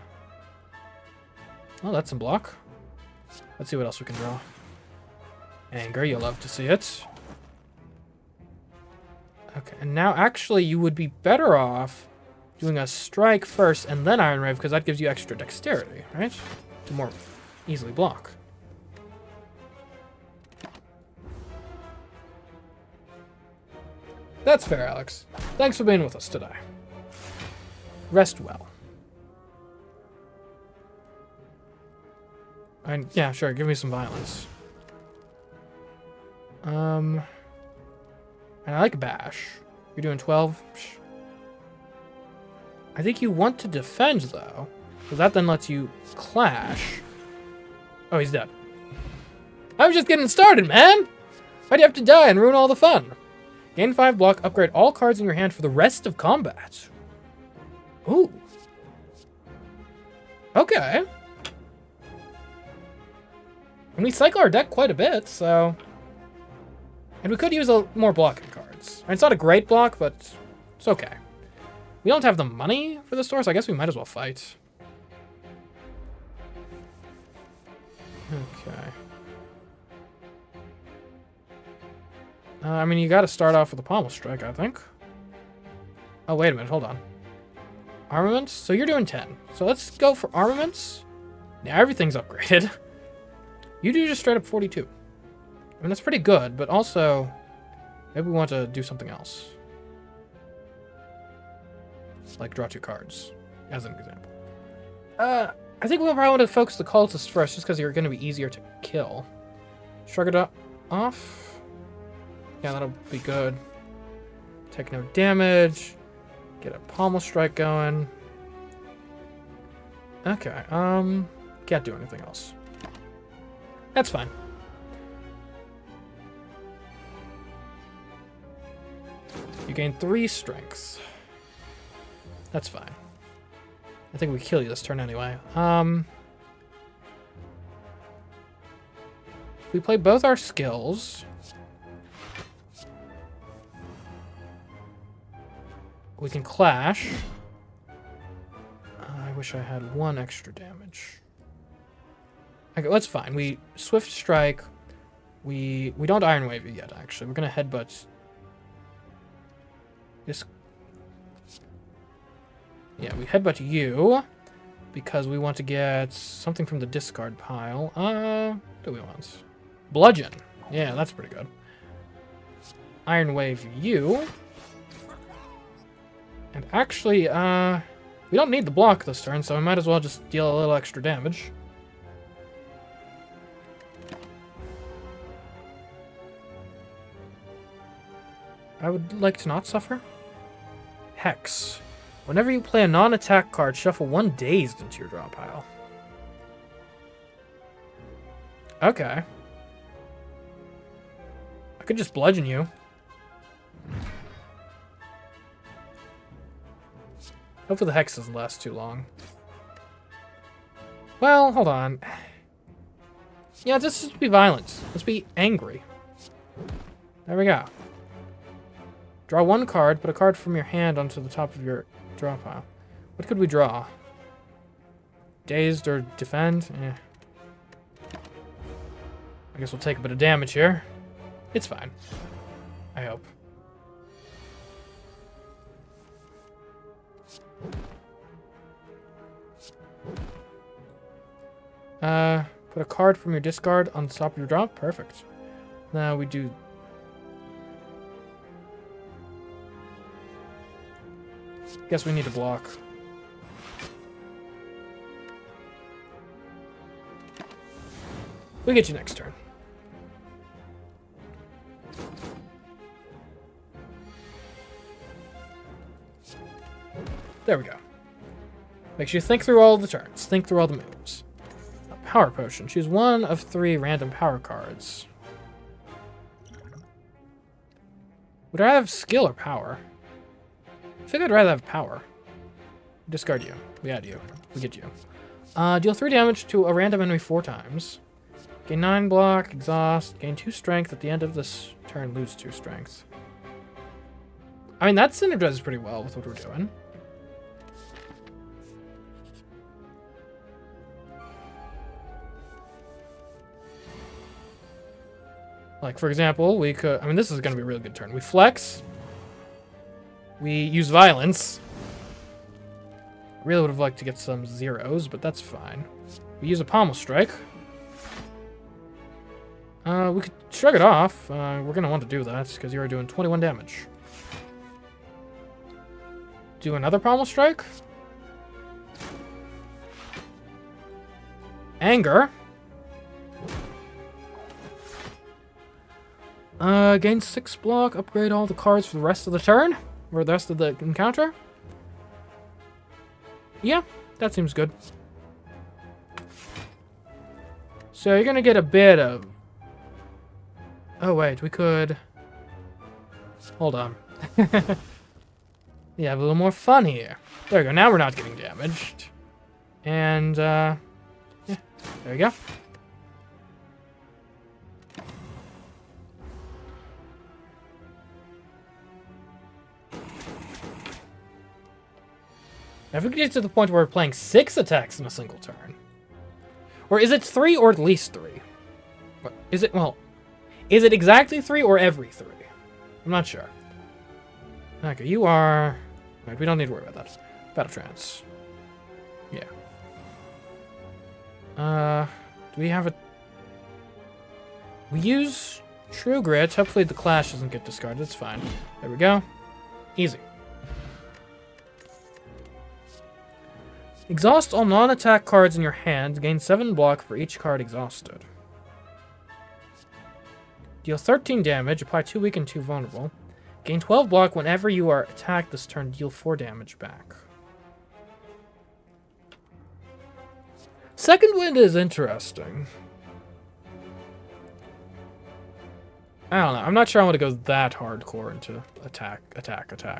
that's some block. Let's see what else we can draw. Anger, you'll love to see it. Okay, and now actually you would be better off doing a strike first and then Iron Wave, because that gives you extra dexterity, right? To more easily block. That's fair, Alex. Thanks for being with us today. Rest well. And yeah, sure, give me some violence. And I like bash. You're doing 12? Psh. I think you want to defend, though, because that then lets you clash. Oh, he's dead. I was just getting started, man! Why'd you have to die and ruin all the fun? Gain 5 block, upgrade all cards in your hand for the rest of combat. Ooh. Okay. And we cycle our deck quite a bit, so... And we could use more blocking cards. It's not a great block, but it's okay. We don't have the money for the store, so I guess we might as well fight. Okay. I mean, you gotta start off with a pommel strike, I think. Oh, wait a minute, hold on. Armaments? So you're doing 10. So let's go for armaments. Now everything's upgraded. You do just straight up 42. I mean, that's pretty good, but also, maybe we want to do something else. Like draw 2 cards, as an example. I think we'll probably want to focus the cultists first, just because you're going to be easier to kill. Shrug it off. Yeah, that'll be good. Take no damage. Get a pommel strike going. Okay, can't do anything else. That's fine. You gain 3 strength. That's fine. I think we kill you this turn anyway. If we play both our skills... we can clash. I wish I had 1 extra damage. Okay, that's fine. We Swift Strike. We don't Iron Wave it yet, actually. We're going to Headbutt this. Yeah, we Headbutt you because we want to get something from the discard pile. What do we want? Bludgeon. Yeah, that's pretty good. Iron Wave you. And actually, we don't need the block this turn, so we might as well just deal a little extra damage. I would like to not suffer. Hex. Whenever you play a non-attack card, shuffle 1 dazed into your draw pile. Okay. I could just bludgeon you. Hopefully the hex doesn't last too long. Well, hold on. Yeah, let's just be violent. Let's be angry. There we go. Draw 1 card, put a card from your hand onto the top of your draw pile. What could we draw? Dazed or defend? Eh. I guess we'll take a bit of damage here. It's fine. I hope. Put a card from your discard on the top of your draw. Perfect. Now we do... guess we need to block. We get you next turn. There we go. Makes you think through all the turns. Think through all the moves. A power potion. Choose 1 of 3 random power cards. Would I have skill or power? I think I'd rather have power. Discard you. We add you. We get you. Deal 3 damage to a random enemy 4 times. Gain 9 block, exhaust, gain 2 strength at the end of this turn, lose 2 strength. I mean, that synergizes pretty well with what we're doing. Like, for example, we could... I mean, this is going to be a really good turn. We flex. We use violence. Really would have liked to get some zeros, but that's fine. We use a pommel strike. We could shrug it off. We're going to want to do that, because you are doing 21 damage. Do another pommel strike. Anger. Gain 6 block, upgrade all the cards for the rest of the turn, or the rest of the encounter. Yeah, that seems good. So you're gonna get a bit of... Oh wait, we could... Hold on. Yeah, have a little more fun here. There we go, now we're not getting damaged. And, yeah, there we go. If we get to the point where we're playing 6 attacks in a single turn. Or is it 3 or at least 3? What, is it, well, is it exactly 3 or every 3? I'm not sure. Okay, you are... Right, we don't need to worry about that. Battle trance. Yeah. Do we have a... We use True Grit. Hopefully the Clash doesn't get discarded. It's fine. There we go. Easy. Exhaust all non-attack cards in your hand. Gain 7 block for each card exhausted. Deal 13 damage. Apply 2 weak and 2 vulnerable. Gain 12 block whenever you are attacked this turn. Deal 4 damage back. Second Wind is interesting. I don't know. I'm not sure I want to go that hardcore into attack,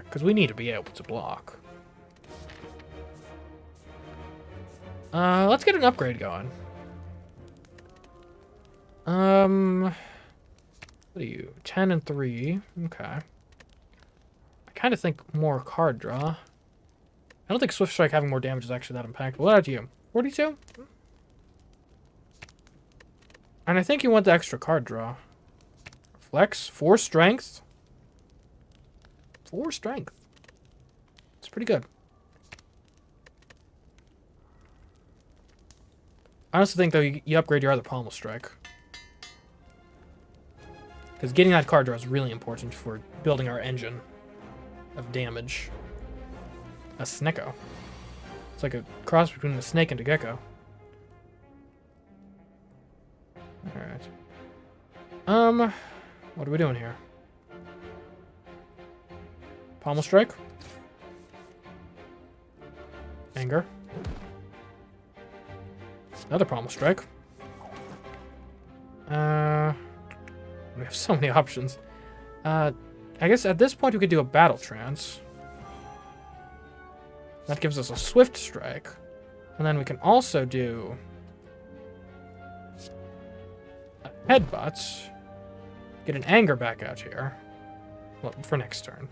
because we need to be able to block. Let's get an upgrade going. What are you? 10 and 3. Okay. I kind of think more card draw. I don't think Swift Strike having more damage is actually that impactful. What about you? 42? And I think you want the extra card draw. Flex. 4 strength. 4 strength. It's pretty good. I honestly think, though, you upgrade your other pommel strike. Because getting that card draw is really important for building our engine of damage. A Snecko. It's like a cross between a snake and a gecko. Alright. What are we doing here? Pommel strike. Anger. Another pommel strike. We have so many options. I guess at this point we could do a battle trance. That gives us a swift strike. And then we can also do a headbutt. Get an anger back out here. Well, for next turn.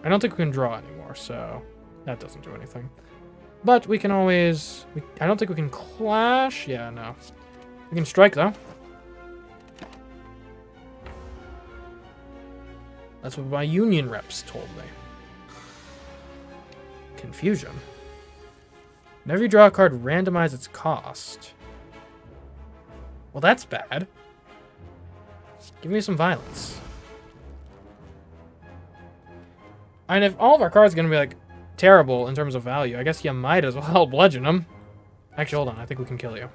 I don't think we can draw anymore, so that doesn't do anything. But we can always... I don't think we can clash. Yeah, no. We can strike, though. That's what my union reps told me. Confusion. Whenever you draw a card, randomize its cost. Well, that's bad. Give me some violence. And if all of our cards are going to be, like, terrible in terms of value, I guess you might as well bludgeon them. Actually, hold on. I think we can kill you.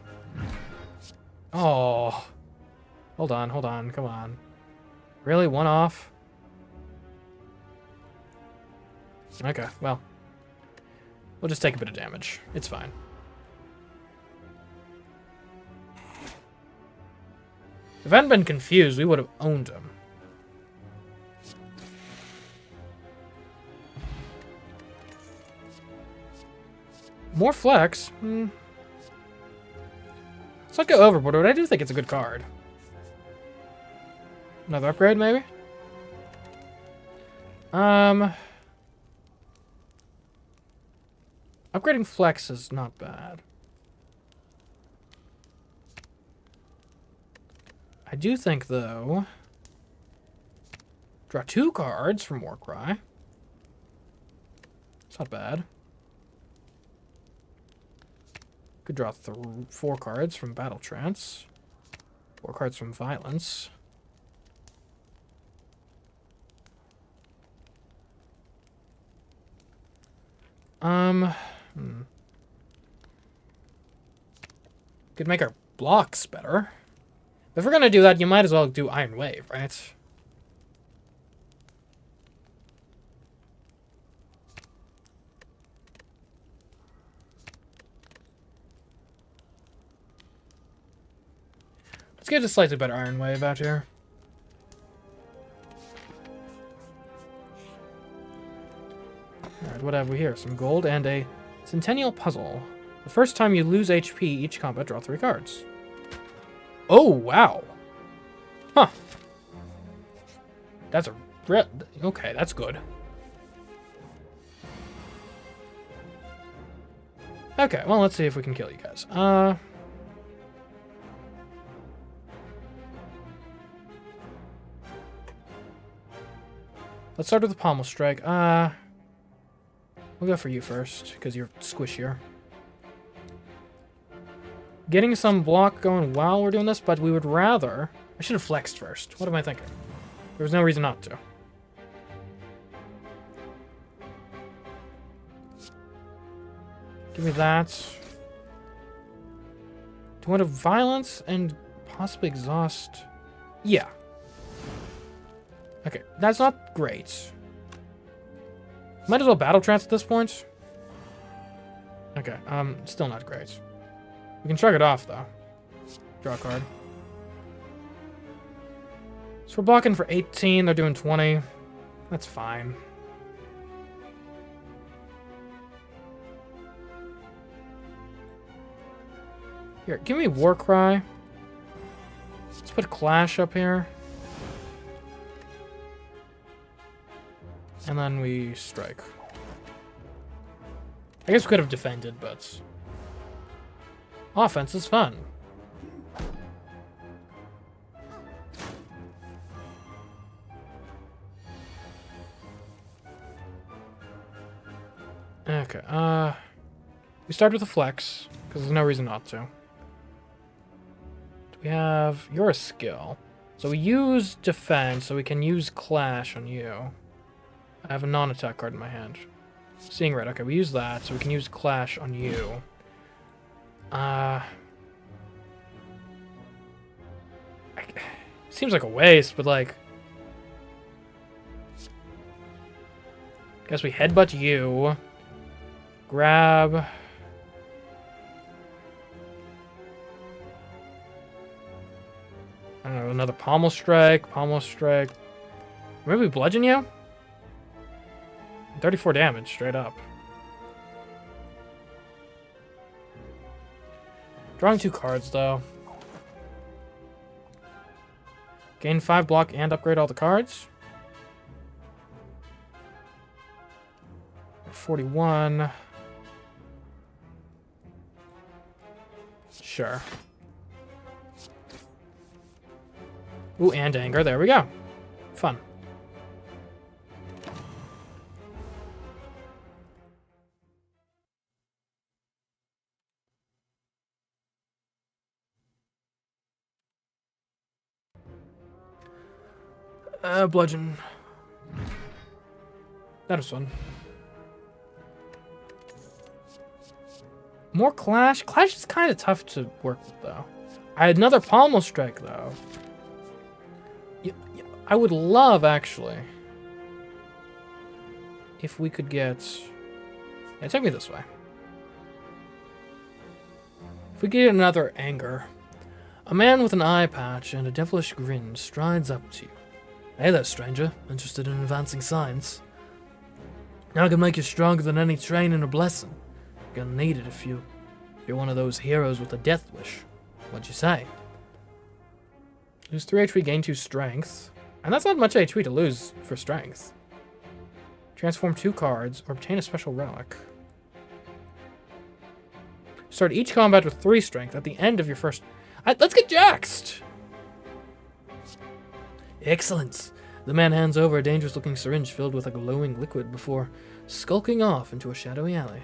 Oh. Hold on. Come on. Really? 1 off? Okay, well. We'll just take a bit of damage. It's fine. If I hadn't been confused, we would have owned him. More flex? Let's not go overboard, but I do think it's a good card. Another upgrade, maybe? Upgrading Flex is not bad. I do think, though... Draw 2 cards from Warcry. It's not bad. Could draw 4 cards from Battle Trance. 4 cards from Violence. Could make our blocks better. If we're gonna do that, you might as well do Iron Wave, right? Let's get a slightly better Iron Wave out here. Alright, what have we here? Some gold and a Centennial Puzzle. The first time you lose HP each combat, draw 3 cards. Oh, wow. Huh. That's a... Okay, that's good. Okay, well, let's see if we can kill you guys. Let's start with the Pommel Strike. We'll go for you first, because you're squishier. Getting some block going while we're doing this, but we would rather... I should have flexed first. What am I thinking? There was no reason not to. Give me that. Do you want to Violence and possibly Exhaust? Yeah. Okay, that's not great. Might as well Battle Trance at this point. Okay, still not great. We can shrug it off, though. Draw a card. So we're blocking for 18, they're doing 20. That's fine. Here, give me Warcry. Let's put Clash up here. And then we strike. I guess we could have defended, but... Offense is fun. Okay, we start with a flex, because there's no reason not to. Do we have... You're a skill. So we use defense, so we can use Clash on you. I have a non-attack card in my hand. Seeing Red. Okay, we use that, so we can use Clash on you. Seems like a waste, but like... Guess we headbutt you. Grab... I don't know, another Pommel Strike. Maybe we bludgeon you? 34 damage, straight up. Drawing 2 cards, though. Gain 5 block and upgrade all the cards. 41. Sure. Ooh, and anger. There we go. Fun. Bludgeon. That was fun. More Clash. Clash is kind of tough to work with, though. I had another Pommel Strike, though. I would love, actually, if we could get... Yeah, take me this way. If we get another Anger. A man with an eye patch and a devilish grin strides up to you. Hey there, stranger. Interested in advancing science? Now I can make you stronger than any training or blessing. You're gonna need it if you're one of those heroes with a death wish. What'd you say? Lose 3 HP, gain 2 strength. And that's not much HP to lose for strength. Transform 2 cards, or obtain a special relic. Start each combat with 3 strength at the end of your first... let's get jaxed! Excellent. The man hands over a dangerous-looking syringe filled with a glowing liquid before skulking off into a shadowy alley.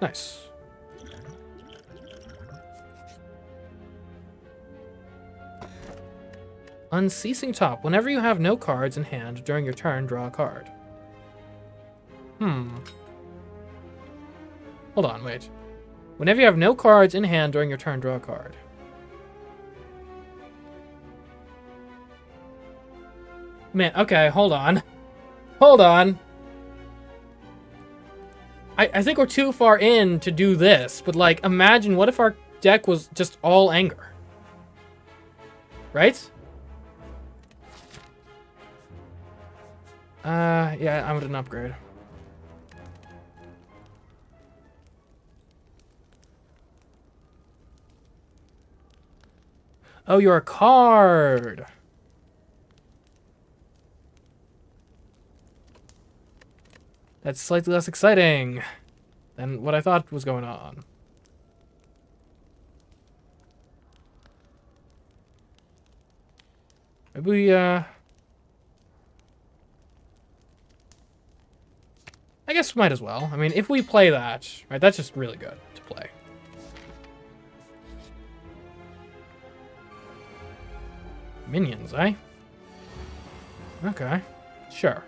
Nice. Unceasing top. Whenever you have no cards in hand during your turn, draw a card. Hold on, wait. Whenever you have no cards in hand during your turn, draw a card. Man, okay, hold on. Hold on. I think we're too far in to do this, but like, imagine what if our deck was just all anger? Right? Yeah, I'm gonna upgrade. Oh, you're a card! That's slightly less exciting than what I thought was going on. Maybe we, I guess we might as well. I mean, if we play that, right, that's just really good to play. Minions, eh? Okay, sure.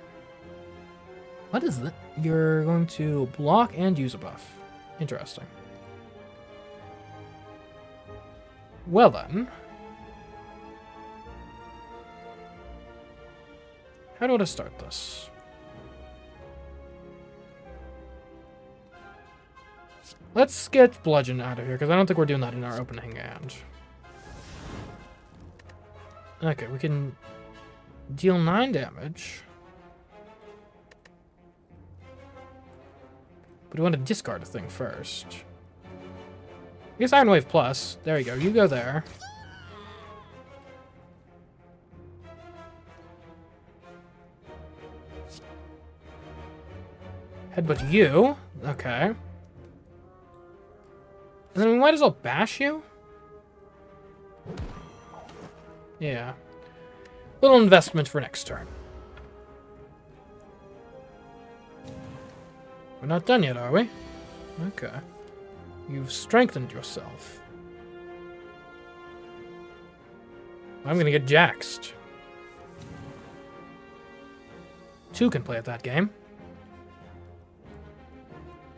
What is that? You're going to block and use a buff. Interesting. Well then. How do I start this? Let's get Bludgeon out of here, because I don't think we're doing that in our opening hand. Okay, we can deal 9 damage. But we want to discard a thing first. I guess Iron Wave Plus. There you go. You go there. Headbutt you. Okay. And then we might as well bash you. Yeah. Little investment for next turn. We're not done yet, are we? Okay. You've strengthened yourself. I'm gonna get jaxed. 2 can play at that game.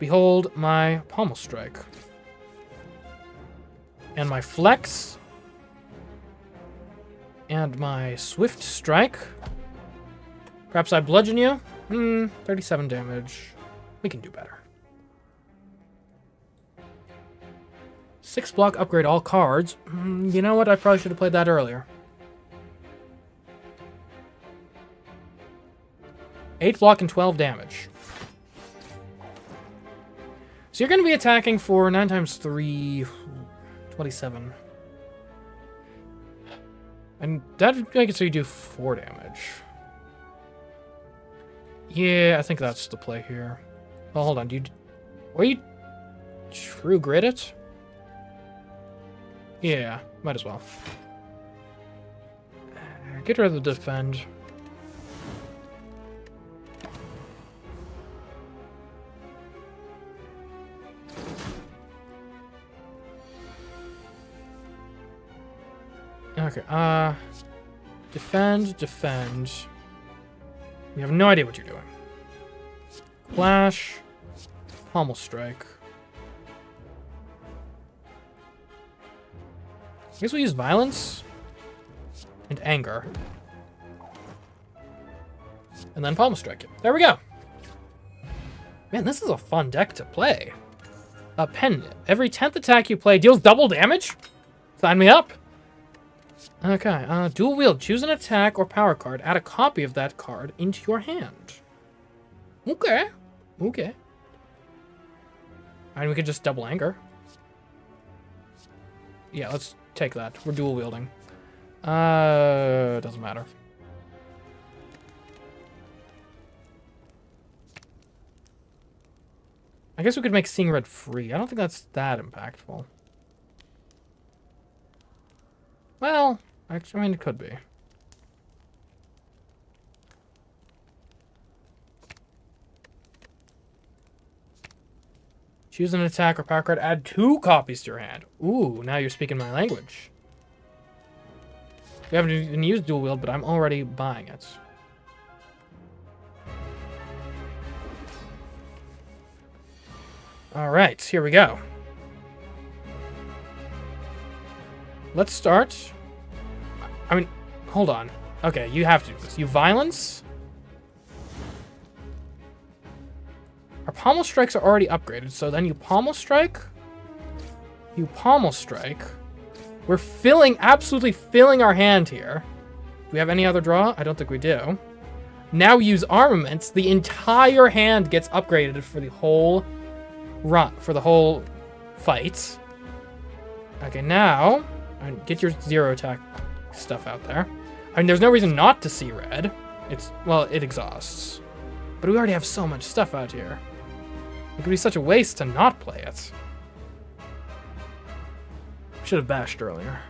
Behold my Pommel Strike. And my Flex. And my Swift Strike. Perhaps I bludgeon you? 37 damage. We can do better. 6 block, upgrade all cards. You know what? I probably should have played that earlier. 8 block and 12 damage. So you're going to be attacking for 9 times 3, 27. And that makes it so you do 4 damage. Yeah, I think that's the play here. Well, hold on. Were you True Grit it? Yeah, might as well. Get rid of the defend. Okay, defend. You have no idea what you're doing. Flash. Pommel Strike. I guess we use Violence. And Anger. And then Pommel Strike it. There we go. Man, this is a fun deck to play. A pen. Every 10th attack you play deals double damage? Sign me up. Okay, dual wield. Choose an attack or power card. Add a copy of that card into your hand. Okay. Okay. And we could just double anger. Yeah, let's take that. We're dual wielding. Doesn't matter. I guess we could make Seeing Red free. I don't think that's that impactful. Well, actually, I mean, it could be. Choose an attack or power card. Add 2 copies to your hand. Ooh, now you're speaking my language. We haven't even used dual wield, but I'm already buying it. Alright, here we go. Let's start. I mean, hold on. Okay, you have to do this. You violence. Our pommel strikes are already upgraded, so then you pommel strike. You pommel strike. We're absolutely filling our hand here. Do we have any other draw? I don't think we do. Now use armaments. The entire hand gets upgraded for the whole run, for the whole fight. Okay, now get your 0 attack stuff out there. I mean, there's no reason not to see red. Well, it exhausts. But we already have so much stuff out here. It could be such a waste to not play it. Should have bashed earlier.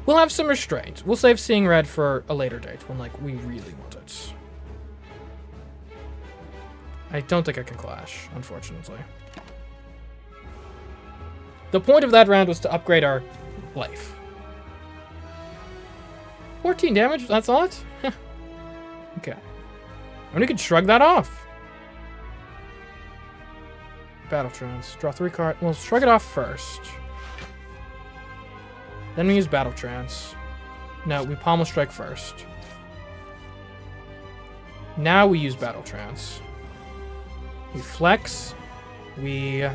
We'll have some restraint. We'll save Seeing Red for a later date when, like, we really want it. I don't think I can clash, unfortunately. The point of that round was to upgrade our life. 14 damage? That's all it? Okay. And we could shrug that off. Battle Trance. Draw 3 cards. We'll shrug it off first. Then we use Battle Trance. No, we Pommel Strike first. Now we use Battle Trance. We flex. I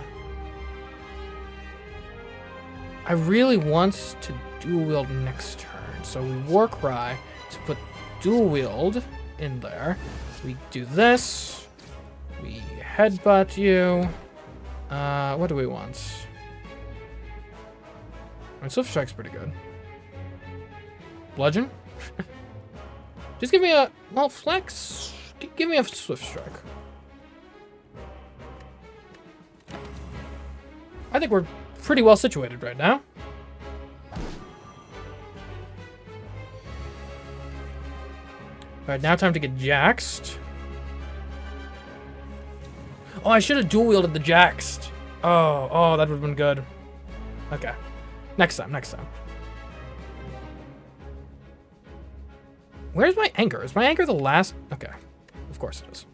really want to dual wield next turn. So we War Cry to put dual wield in there. We do this. We headbutt you. What do we want? I mean, Swift Strike's pretty good. Bludgeon? Just give me a... Well, flex. Give me a Swift Strike. I think we're pretty well situated right now. Alright, now time to get jaxed. Oh, I should have dual wielded the jaxed. Oh, that would have been good. Okay. Next time. Where's my anger? Is my anger the last? Okay. Of course it is.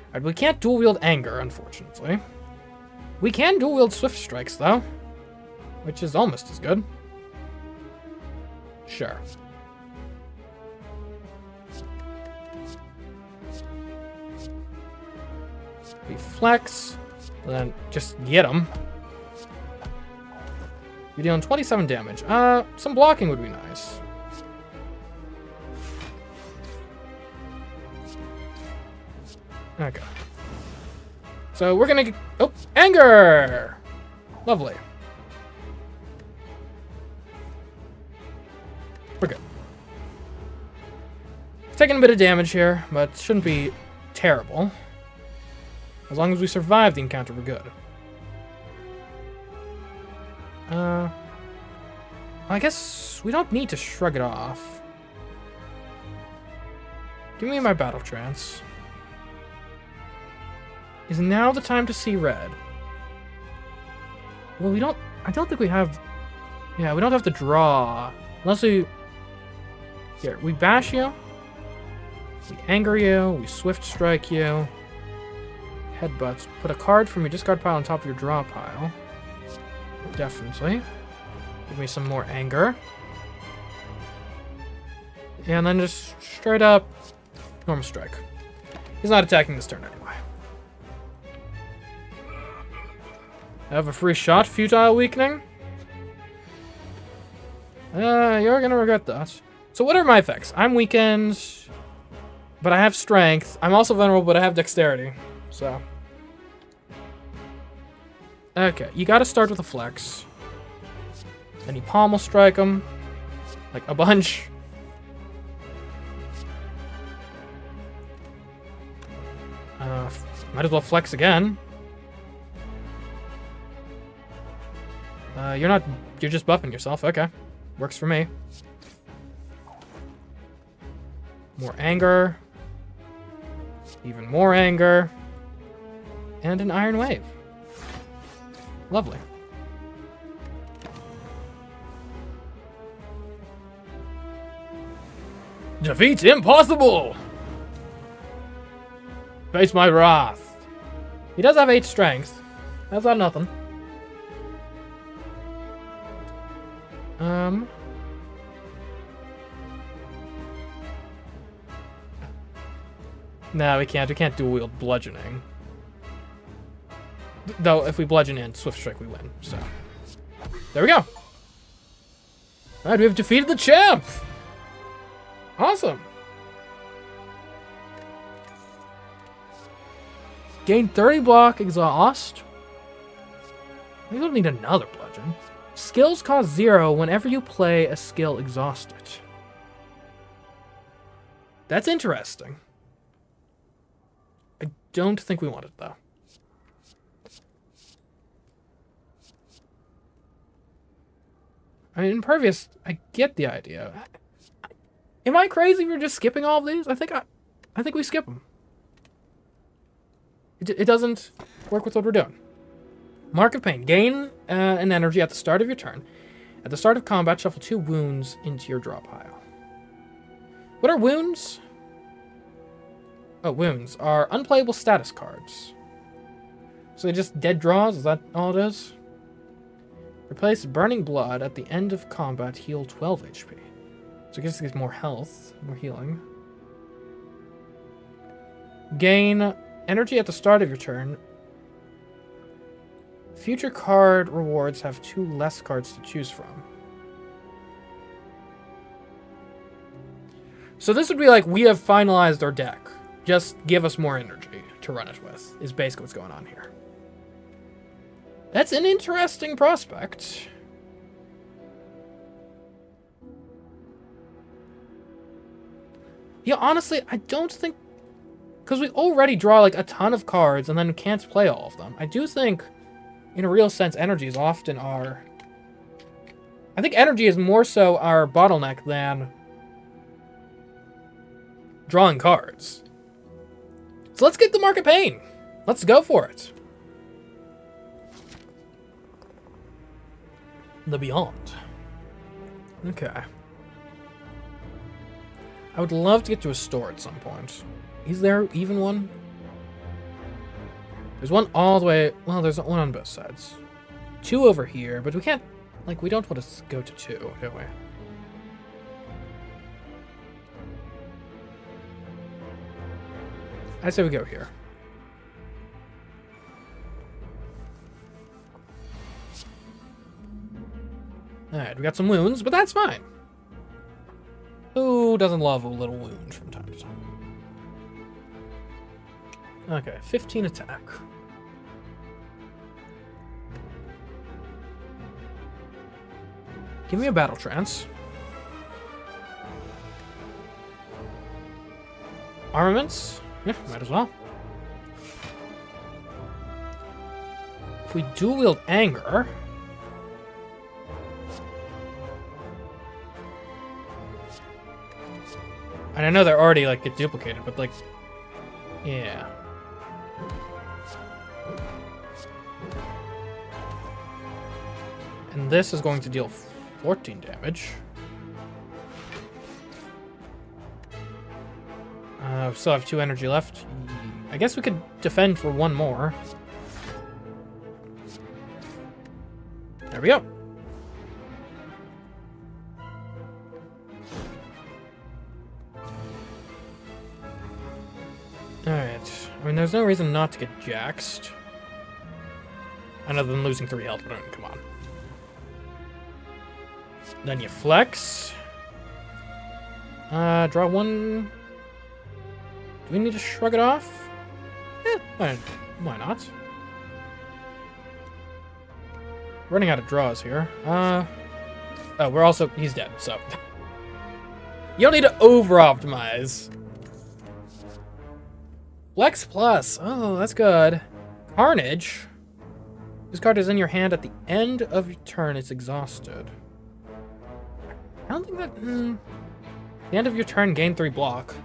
Alright, we can't dual wield anger, unfortunately. We can dual wield Swift Strikes, though. Which is almost as good. Sure. We flex, and then just get him. You're dealing 27 damage. Some blocking would be nice. Okay. So we're gonna get... Oh, anger! Lovely. We're good. Taking a bit of damage here, but shouldn't be terrible. As long as we survive the encounter, we're good. I guess we don't need to shrug it off. Give me my Battle Trance. Is now the time to see red? Well, we don't... I don't think we have... Yeah, we don't have to draw. Unless we... Here, we bash you. We anger you. We Swift Strike you. Headbutts. Put a card from your discard pile on top of your draw pile. Definitely. Give me some more anger. And then just straight up normal strike. He's not attacking this turn anyway. I have a free shot, futile weakening. You're gonna regret that. So what are my effects? I'm weakened, but I have strength. I'm also vulnerable, but I have dexterity. So. Okay, you gotta start with a flex. Then you pommel strike them. Like a bunch. Might as well flex again. You're just buffing yourself. Okay. Works for me. More anger. Even more anger. And an Iron Wave. Lovely. Defeat impossible! Face my wrath. He does have 8 strength. That's not nothing. No, we can't. We can't dual wield bludgeoning. Though, if we bludgeon in Swift Strike, we win. So, there we go. Alright, we have defeated the champ! Awesome. Gain 30 block exhaust. We don't need another bludgeon. Skills cost 0 whenever you play a skill exhausted. That's interesting. I don't think we want it, though. I mean, Impervious, I get the idea. Am I crazy for just skipping all of these? I think we skip them. It doesn't work with what we're doing. Mark of Pain. Gain an energy at the start of your turn. At the start of combat, shuffle 2 wounds into your draw pile. What are wounds? Oh, wounds are unplayable status cards. So they're just dead draws? Is that all it is? Replace Burning Blood at the end of combat. Heal 12 HP. So I guess it gives more health, more healing. Gain energy at the start of your turn. Future card rewards have 2 less cards to choose from. So this would be like, we have finalized our deck. Just give us more energy to run it with, is basically what's going on here. That's an interesting prospect. Yeah, honestly, I don't think... Because we already draw like a ton of cards and then can't play all of them. I do think, in a real sense, energy is often our... I think energy is more so our bottleneck than drawing cards. So let's get the Mark of Pain. Let's go for it. The Beyond. Okay. I would love to get to a store at some point. Is there even one? There's one all the way... Well, there's one on both sides. 2 over here, but we can't... Like, we don't want to go to 2, do we? I say we go here. Alright, we got some wounds, but that's fine. Who doesn't love a little wound from time to time? Okay, 15 attack. Give me a battle trance. Armaments? Yeah, might as well. If we dual wield anger... And I know they're already, like, get duplicated, but, like... Yeah. And this is going to deal 14 damage. We still have 2 energy left. I guess we could defend for 1 more. There we go. Alright. I mean, there's no reason not to get jaxed. Other than losing 3 health, but I mean, come on. Then you flex. Draw 1... Do we need to shrug it off? Eh, why not? Running out of draws here. Oh, we're also... He's dead, so... You don't need to over-optimize. Flex Plus. Oh, that's good. Carnage. This card is in your hand at the end of your turn. It's exhausted. I don't think that... The end of your turn, gain 3 block.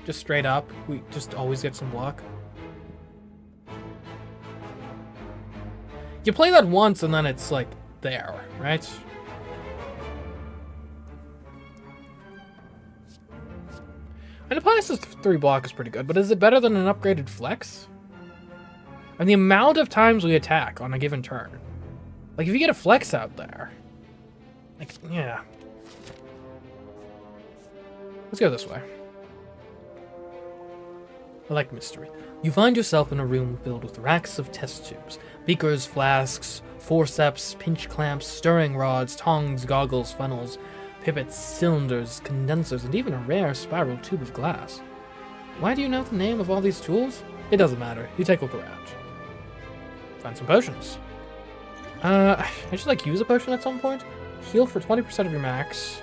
Just straight up. We just always get some block. You play that once and then it's like there, right? And Appliance's 3 block is pretty good, but is it better than an upgraded Flex? And the amount of times we attack on a given turn. Like, if you get a Flex out there. Like, yeah. Let's go this way. I like mystery. You find yourself in a room filled with racks of test tubes. Beakers, flasks, forceps, pinch clamps, stirring rods, tongs, goggles, funnels, pivots, cylinders, condensers, and even a rare spiral tube of glass. Why do you know the name of all these tools? It doesn't matter. You take a look around. Find some potions. I should like use a potion at some point. Heal for 20% of your max.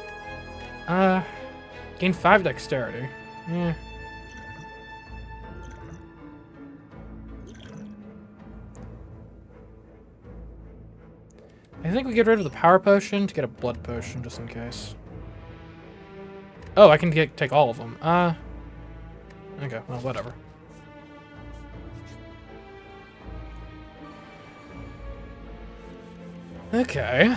Gain 5 dexterity. Yeah. I think we get rid of the power potion to get a blood potion, just in case. Oh, I can take all of them. Okay, well, whatever. Okay.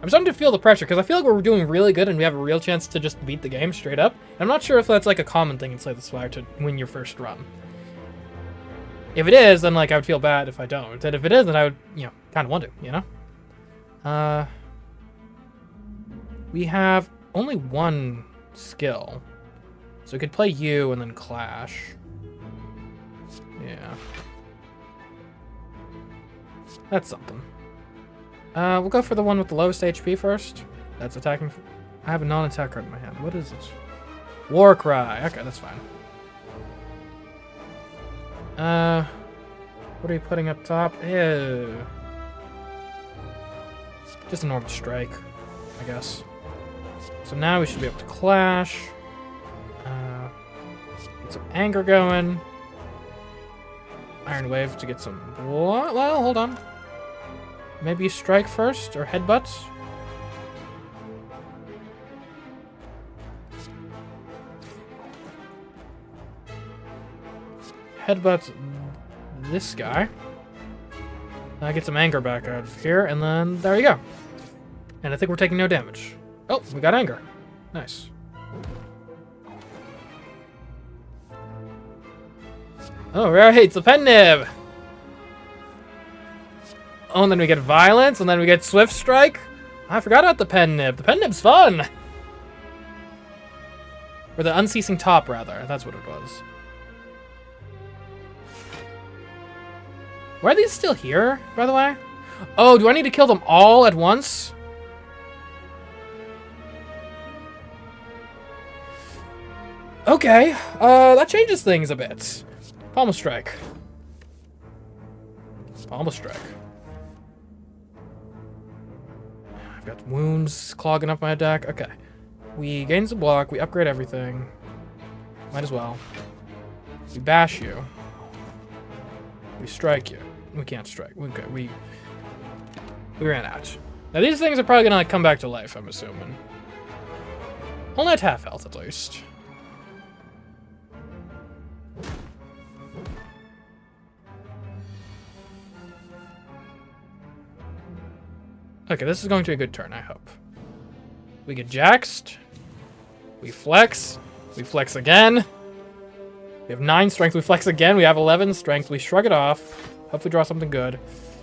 I'm starting to feel the pressure, because I feel like we're doing really good and we have a real chance to just beat the game straight up. I'm not sure if that's like a common thing in Slay the Spire to win your first run. If it is, then like I would feel bad if I don't. And if it is, then I would, you know, kind of want to, you know? We have only 1 skill. So we could play you and then Clash. Yeah. That's something. We'll go for the one with the lowest HP first. That's attacking. I have a non-attack card in my hand. What is it? War Cry. Okay, that's fine. What are you putting up top? Ew. Just a normal strike, I guess. So now we should be able to clash. Get some anger going. Iron Wave to get some... What? Well, hold on. Maybe strike first, or headbutt? Headbutt this guy. Get some anger back out of here, and then there you go. And I think we're taking no damage. Oh, we got anger. Nice. Oh, right, it's the pen nib. Oh, and then we get violence, and then we get swift strike. I forgot about the pen nib. The pen nib's fun. Or the unceasing top, rather. That's what it was. Why are these still here, by the way? Oh, do I need to kill them all at once? Okay, that changes things a bit. Pommel Strike. Pommel Strike. I've got wounds clogging up my deck. Okay. We gain some block, we upgrade everything. Might as well. We bash you. We strike you. We can't strike. Okay, we ran out. Now these things are probably gonna like come back to life, I'm assuming. Only at half health at least. Okay, this is going to be a good turn, I hope. We get jaxed. We flex again. We have 9 strength, we flex again. We have 11 strength, we shrug it off. Hopefully draw something good.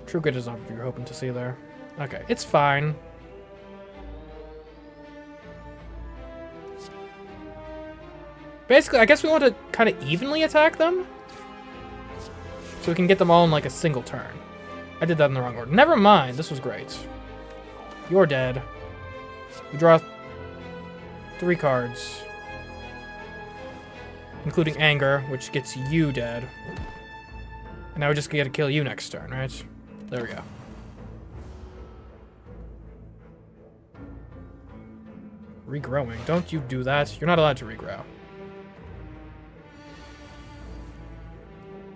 True Grit is not what you're hoping to see there. Okay, it's fine. Basically, I guess we want to kind of evenly attack them. So we can get them all in like a single turn. I did that in the wrong order. Never mind, this was great. You're dead. We draw 3 cards. Including Anger, which gets you dead. And now we just get to kill you next turn, right? There we go. Regrowing. Don't you do that. You're not allowed to regrow.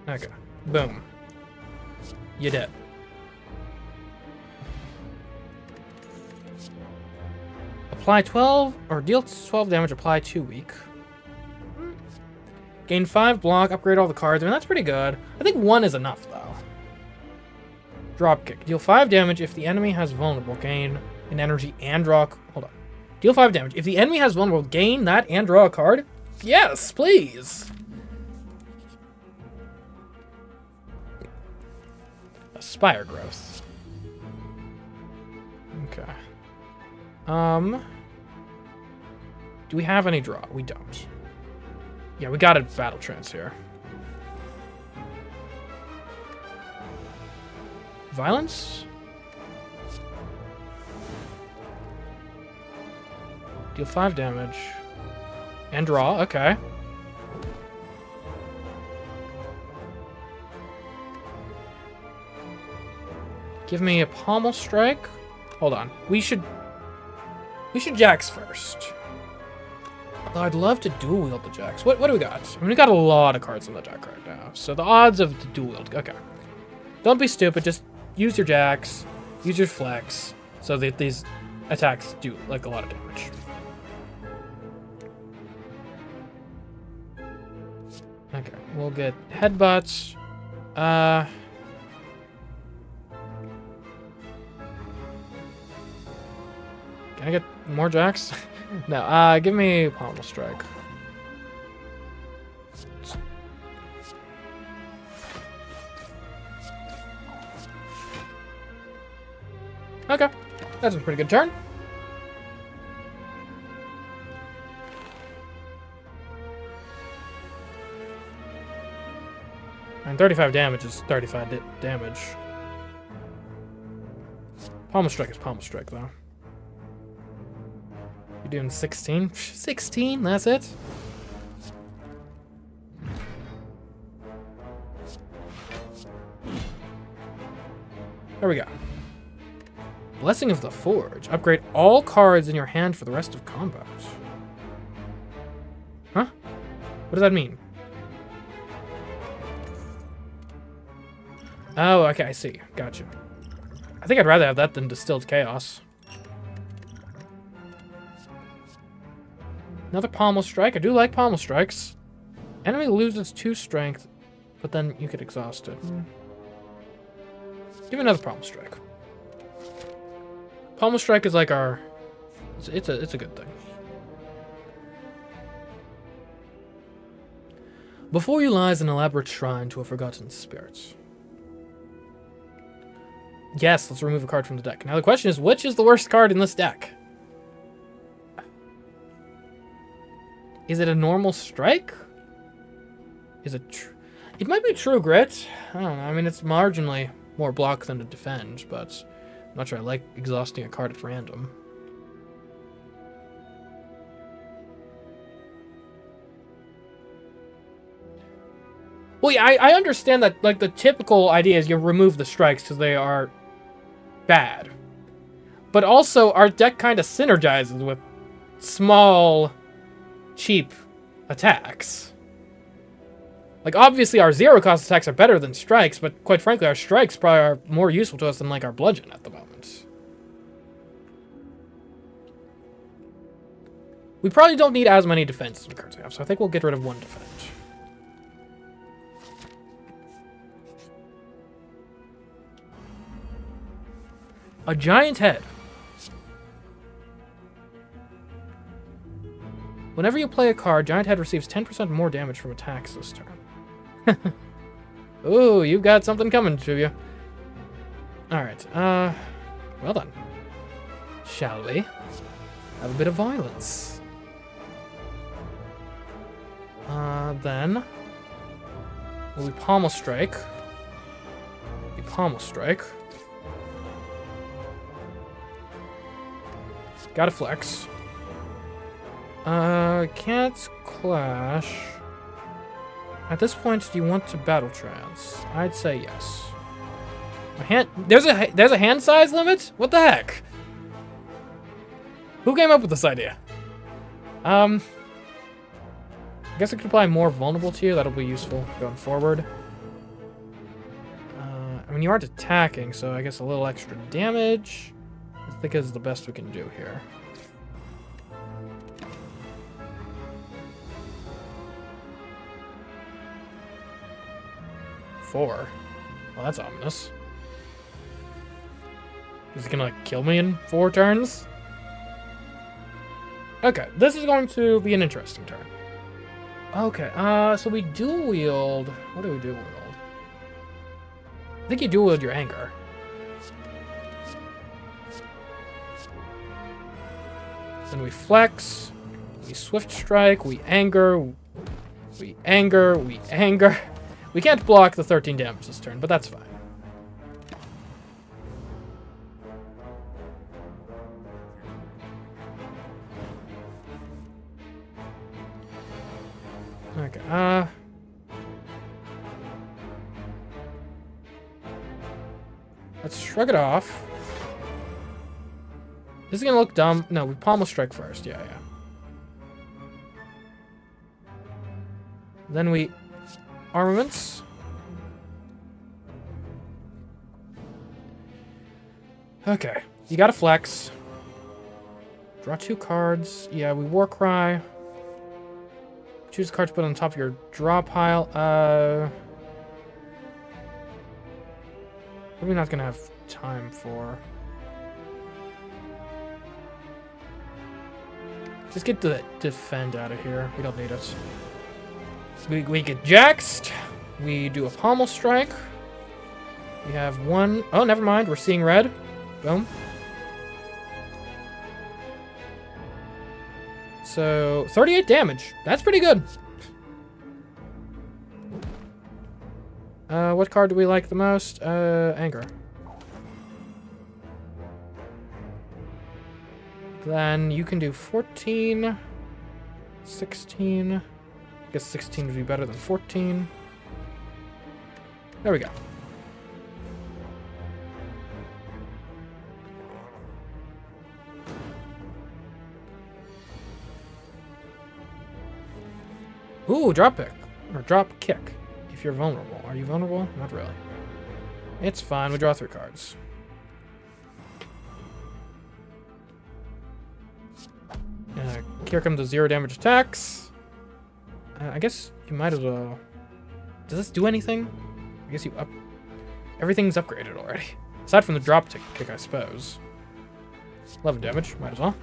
Okay. Boom. You did. Apply 12, or deal 12 damage, apply 2 weak. Gain 5 block, upgrade all the cards. I mean, that's pretty good. I think 1 is enough, though. Dropkick. Deal 5 damage if the enemy has vulnerable. Gain an energy and draw... Hold on. Deal 5 damage. If the enemy has vulnerable, gain that and draw a card? Yes, please! A Spire growth. Okay. Do we have any draw? We don't. Yeah, we got a battle trance here. Violence? Deal 5 damage. And draw, okay. Give me a pommel strike. Hold on. We should Jax first. Although I'd love to dual wield the Jax. What do we got? I mean, we got a lot of cards in the deck right now. So the odds of the dual wield. Okay. Don't be stupid. Just use your Jax. Use your flex. So that these attacks do like a lot of damage. Okay. We'll get headbutts. Can I get more Jax? No, give me pommel strike. Okay, that's a pretty good turn. And 35 damage is 35 damage. Pommel strike is pommel strike, though. You're doing 16? 16? That's it? There we go. Blessing of the Forge. Upgrade all cards in your hand for the rest of combat. Huh? What does that mean? Oh, okay, I see. Gotcha. I think I'd rather have that than Distilled Chaos. Another pommel strike. I do like pommel strikes. Enemy loses 2 strength, but then you could exhaust it. Give me another pommel strike. Pommel strike is like our... It's a good thing. Before you lies an elaborate shrine to a forgotten spirit. Yes, let's remove a card from the deck. Now the question is, which is the worst card in this deck? Is it a normal strike? Is it... It might be True Grit. I don't know. I mean, it's marginally more block than to defend, but I'm not sure I like exhausting a card at random. Well, yeah, I understand that, like, the typical idea is you remove the strikes because they are bad. But also, our deck kind of synergizes with small, cheap attacks. Like, obviously, our zero-cost attacks are better than strikes, but quite frankly, our strikes probably are more useful to us than, like, our bludgeon at the moment. We probably don't need as many defenses as we currently have, so I think we'll get rid of 1 defense. A giant head. Whenever you play a card, Giant Head receives 10% more damage from attacks this turn. Ooh, you've got something coming to you. Alright, well done. Shall we? Have a bit of violence. Then... Will we Pommel Strike? We Pommel Strike. Gotta flex. Can't clash. At this point, do you want to battle trance? I'd say yes. A hand. There's a hand size limit? What the heck? Who came up with this idea? I guess I could apply more vulnerable to you. That'll be useful going forward. I mean, you aren't attacking, so I guess a little extra damage I think is the best we can do here. Four. Well, that's ominous. Is it gonna, like, kill me in 4 turns? Okay, this is going to be an interesting turn. Okay, so we dual wield... What do we dual wield? I think you dual wield your anger. Then we flex, we swift strike, we anger, we anger, we anger. We can't block the 13 damage this turn, but that's fine. Okay, let's shrug it off. This is gonna look dumb. No, we pommel strike first. Yeah. Then we armaments. Okay, you gotta flex. Draw 2 cards. Yeah, we war cry. Choose a card to put on top of your draw pile. Probably not gonna have time for. Just get the defend out of here. We don't need it. We get jaxed. We do a pommel strike. We have 1. Oh, never mind. We're seeing red. Boom. So 38 damage. That's pretty good. What card do we like the most? Anger. Then you can do 14, 16. I guess 16 would be better than 14. There we go. Ooh, drop pick. Or drop kick. If you're vulnerable. Are you vulnerable? Not really. It's fine. We draw 3 cards. Here come the 0 damage attacks. I guess you might as well... Does this do anything? I guess you up... Everything's upgraded already. Aside from the drop kick, I suppose. 11 damage. Might as well.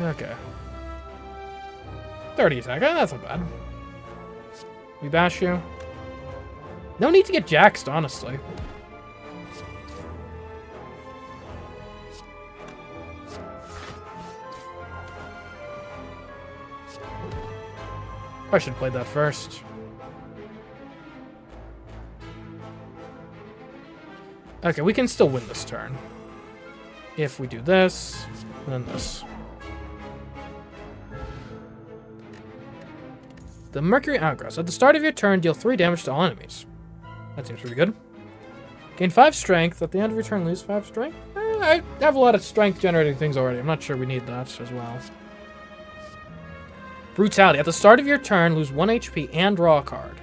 Okay. 30 attack. That's not bad. We bash you. No need to get jaxed, honestly. I should have played that first. Okay, we can still win this turn. If we do this, and then this. The Mercury Outgrowth. At the start of your turn, deal 3 damage to all enemies. That seems pretty good. Gain 5 strength. At the end of your turn, lose 5 strength. I have a lot of strength generating things already. I'm not sure we need that as well. Brutality. At the start of your turn, lose 1 HP and draw a card.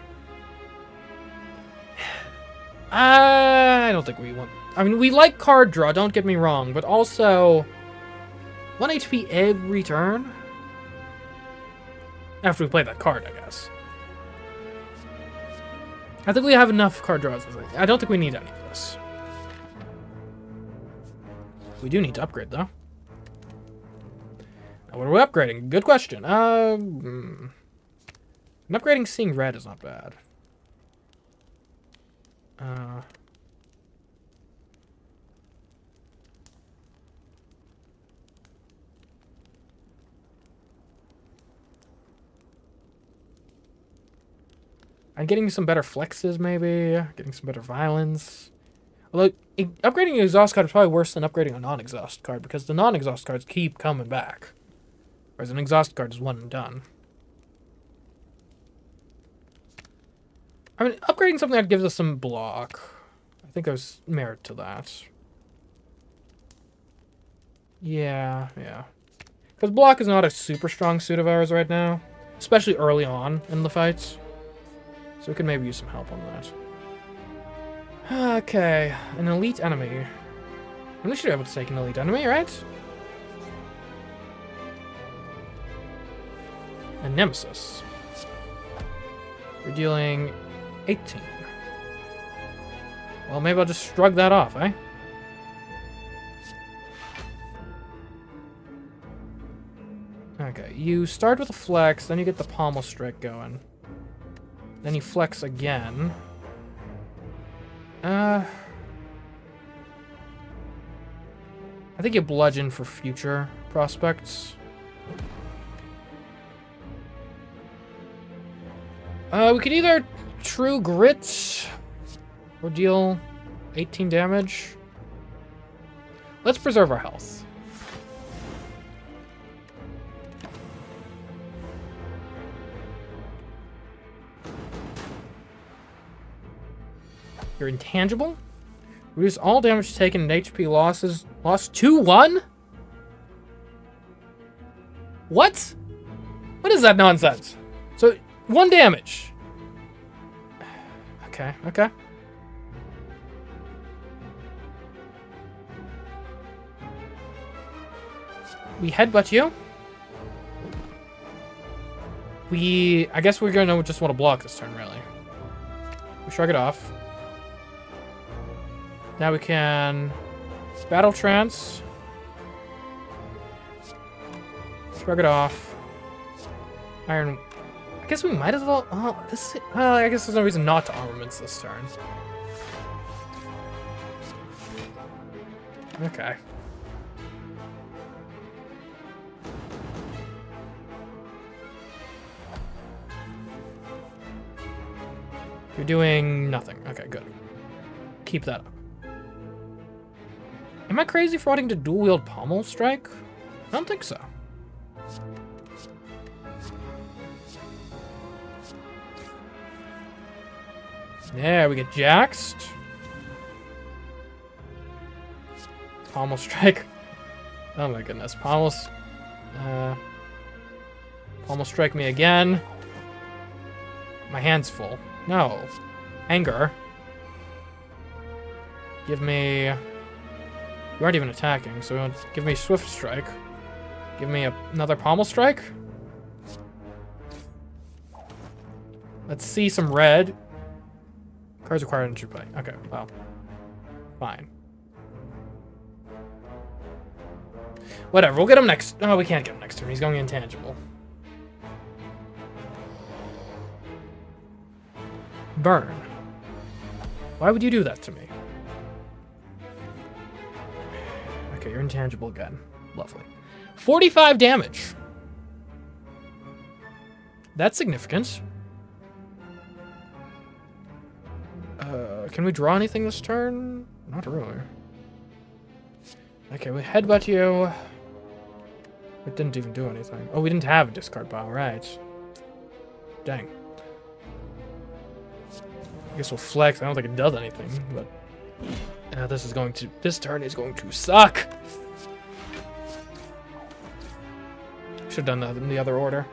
I don't think we want... I mean, we like card draw, don't get me wrong, but also... 1 HP every turn? After we play that card, I guess. I think we have enough card draws. I don't think we need any of this. We do need to upgrade, though. Now, what are we upgrading? Good question. Upgrading Seeing Red is not bad. I'm getting some better flexes, maybe. Getting some better violence. Although, upgrading an exhaust card is probably worse than upgrading a non-exhaust card, because the non-exhaust cards keep coming back. Whereas an exhaust card is one and done. I mean, upgrading something that gives us some block. I think there's merit to that. Yeah. Because block is not a super strong suit of ours right now. Especially early on in the fights. So we could maybe use some help on that. Okay, an elite enemy. We should be able to take an elite enemy, right? A nemesis. We're dealing 18. Well, maybe I'll just shrug that off, eh? Okay, you start with a flex, then you get the pommel strike going. Then you flex again. I think you bludgeon for future prospects. We could either true grit or deal 18 damage. Let's preserve our health. You're intangible. Reduce all damage taken and HP losses. Lost 2-1? What? What is that nonsense? So, 1 damage. Okay. We headbutt you. I guess we're gonna just want to block this turn, really. We shrug it off. Now we can battle trance. Shrug it off. Iron. I guess we might as well. Oh, this. I guess there's no reason not to armaments this turn. Okay. You're doing nothing. Okay, good. Keep that up. Am I crazy for wanting to dual-wield pommel strike? I don't think so. Yeah, we get jaxed. Pommel strike. Oh my goodness. Pommel strike me again. My hand's full. No. Anger. Give me... You aren't even attacking, so give me Swift Strike. Give me another Pommel Strike. Let's see some red. Cards required entry play. Okay, well. Fine. Whatever, we'll get him next... Oh, we can't get him next turn. He's going intangible. Burn. Why would you do that to me? Okay, you're intangible again. Lovely. 45 damage. That's significant. Can we draw anything this turn? Not really. Okay, we headbutt you. It didn't even do anything. Oh, we didn't have a discard pile, right. Dang. I guess we'll flex. I don't think it does anything, but... this turn is going to suck. Should have done that in the other order.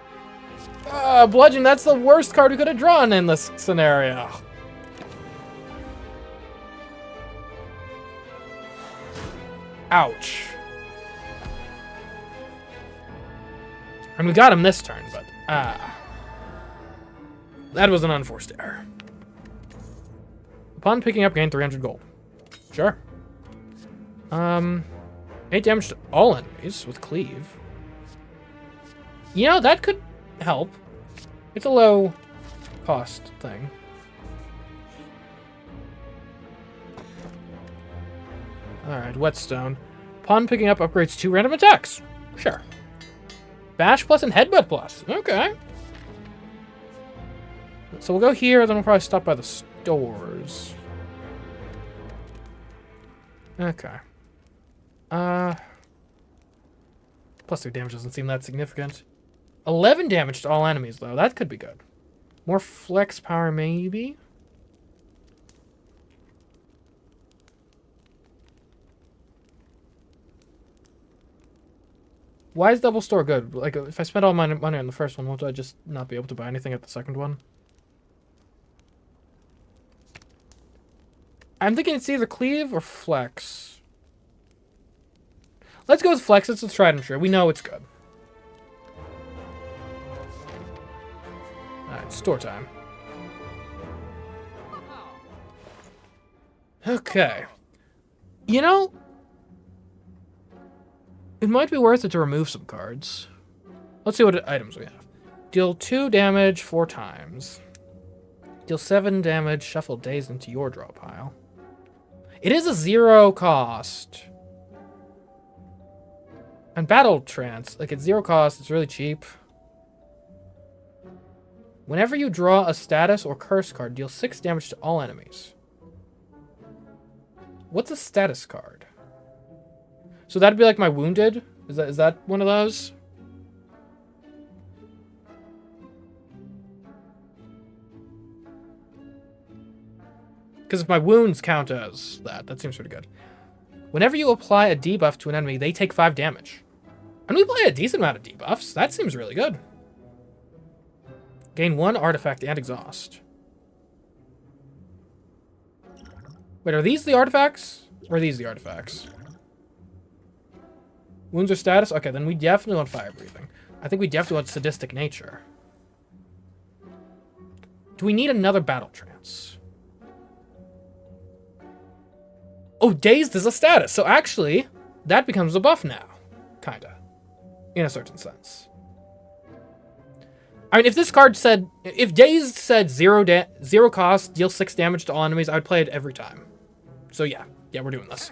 Bludgeon, that's the worst card we could have drawn in this scenario. Ouch. And we got him this turn, but that was an unforced error. Upon picking up, gain 300 gold. Sure. 8 damage to all enemies with cleave. You know, that could help. It's a low cost thing. Alright, Whetstone. Upon picking up, upgrades 2 random attacks. Sure. Bash plus and Headbutt plus. Okay. So we'll go here, then we'll probably stop by the stores. Okay. Plus 3 damage doesn't seem that significant. 11 damage to all enemies, though. That could be good. More flex power, maybe? Why is double store good? Like, if I spend all my money on the first one, won't I just not be able to buy anything at the second one? I'm thinking it's either cleave or flex. Let's go with flex. It's a tried and true. We know it's good. Alright, store time. Okay. You know, it might be worth it to remove some cards. Let's see what items we have. Deal 2 damage 4 times. Deal 7 damage, shuffle Dazed into your draw pile. It is a 0 cost. And Battle Trance, like it's 0 cost, it's really cheap. Whenever you draw a status or curse card, deal 6 damage to all enemies. What's a status card? So that'd be like my wounded? Is that one of those? Because if my wounds count as that seems pretty good. Whenever you apply a debuff to an enemy, they take 5 damage. And we apply a decent amount of debuffs. That seems really good. Gain 1 artifact and exhaust. Wait, are these the artifacts? Or are these the artifacts? Wounds or status? Okay, then we definitely want fire breathing. I think we definitely want sadistic nature. Do we need another battle trance? Oh, dazed is a status. So actually, that becomes a buff now. Kinda. In a certain sense. I mean, if this card said... If dazed said 0 cost, deal 6 damage to all enemies, I would play it every time. So yeah. Yeah, we're doing this.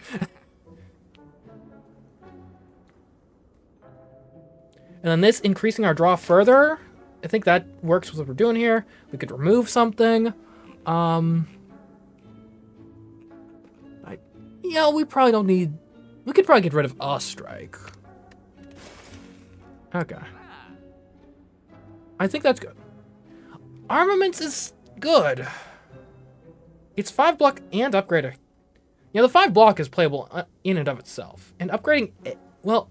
And then this increasing our draw further. I think that works with what we're doing here. We could remove something. Yeah, we probably don't need... We could probably get rid of a strike. Okay. I think that's good. Armaments is good. It's 5 block and upgrade. Yeah, the 5 block is playable in and of itself. And upgrading... Well,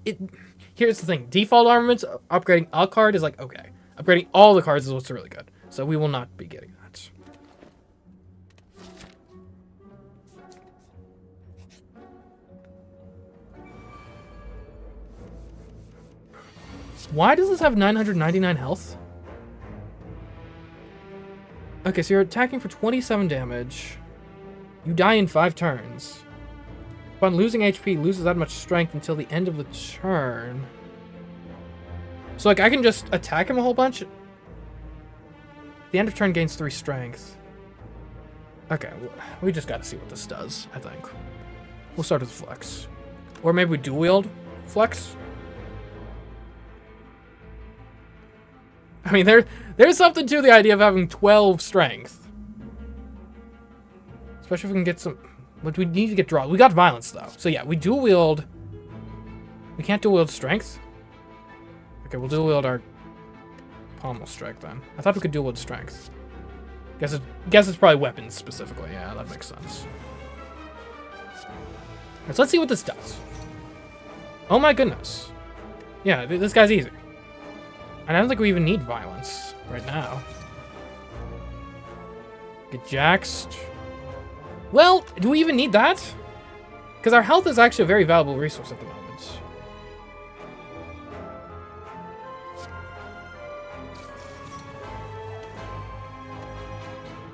here's the thing. Default armaments, upgrading a card is like, okay. Upgrading all the cards is what's really good. So we will not be getting that. Why does this have 999 health? Okay, so you're attacking for 27 damage. You die in 5 turns. Upon losing HP, loses that much strength until the end of the turn. So, like, I can just attack him a whole bunch. The end of turn gains 3 strength. Okay, we just gotta see what this does, I think. We'll start with flex. Or maybe we dual wield flex. I mean, there's something to the idea of having 12 strength. Especially if we can get some... But we need to get draw. We got violence, though. So yeah, we dual wield... We can't dual wield strength? Okay, we'll dual wield our pommel strike, then. I thought we could dual wield strength. Guess it's probably weapons, specifically. Yeah, that makes sense. Right, so let's see what this does. Oh my goodness. Yeah, this guy's easy. And I don't think we even need violence right now. Get jaxed. Well, do we even need that? Because our health is actually a very valuable resource at the moment.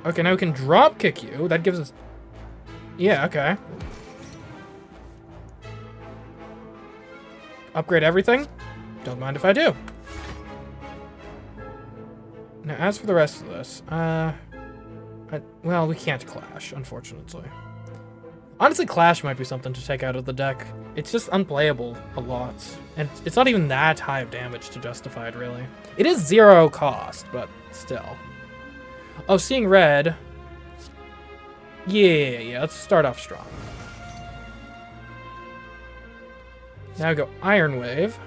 Okay, now we can drop kick you. That gives us... Yeah, okay. Upgrade everything? Don't mind if I do. Now, as for the rest of this, well, we can't clash, unfortunately. Honestly, clash might be something to take out of the deck. It's just unplayable a lot. And it's not even that high of damage to justify it, really. It is 0 cost, but still. Oh, seeing red. Yeah, let's start off strong. Now we go Iron Wave.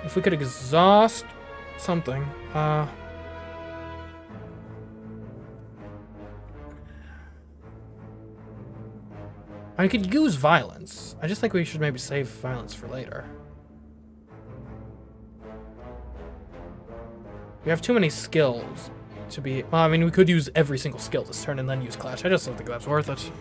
If we could exhaust something, I could use violence. I just think we should maybe save violence for later. We have too many skills to be... Well, I mean, we could use every single skill this turn and then use Clash. I just don't think that's worth it.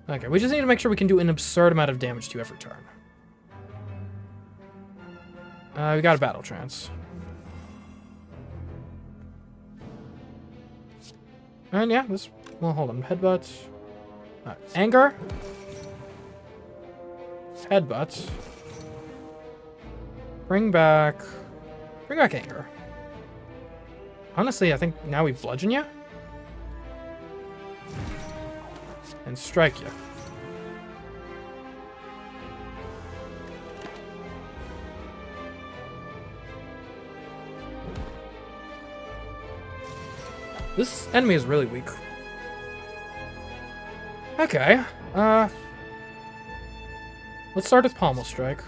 Okay, we just need to make sure we can do an absurd amount of damage to you every turn. We got a battle trance. And yeah, this... Well, hold on. Headbutt. Anger. Headbutt. Bring back anger. Honestly, I think now we bludgeon you. And strike you. This enemy is really weak. Okay, let's start with Pommel Strike.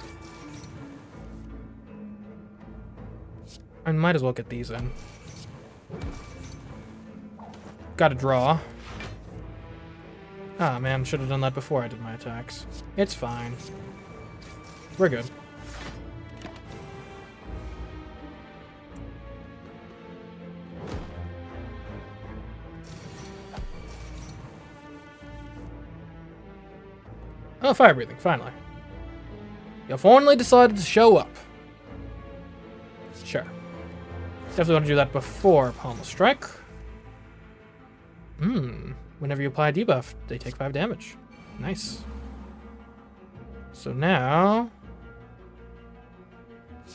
I might as well get these in. Gotta draw. Ah, man, should have done that before I did my attacks. It's fine. We're good. Oh, fire breathing, finally. You finally decided to show up. Sure. Definitely want to do that before Pommel Strike. Whenever you apply a debuff, they take 5 damage. Nice. So now...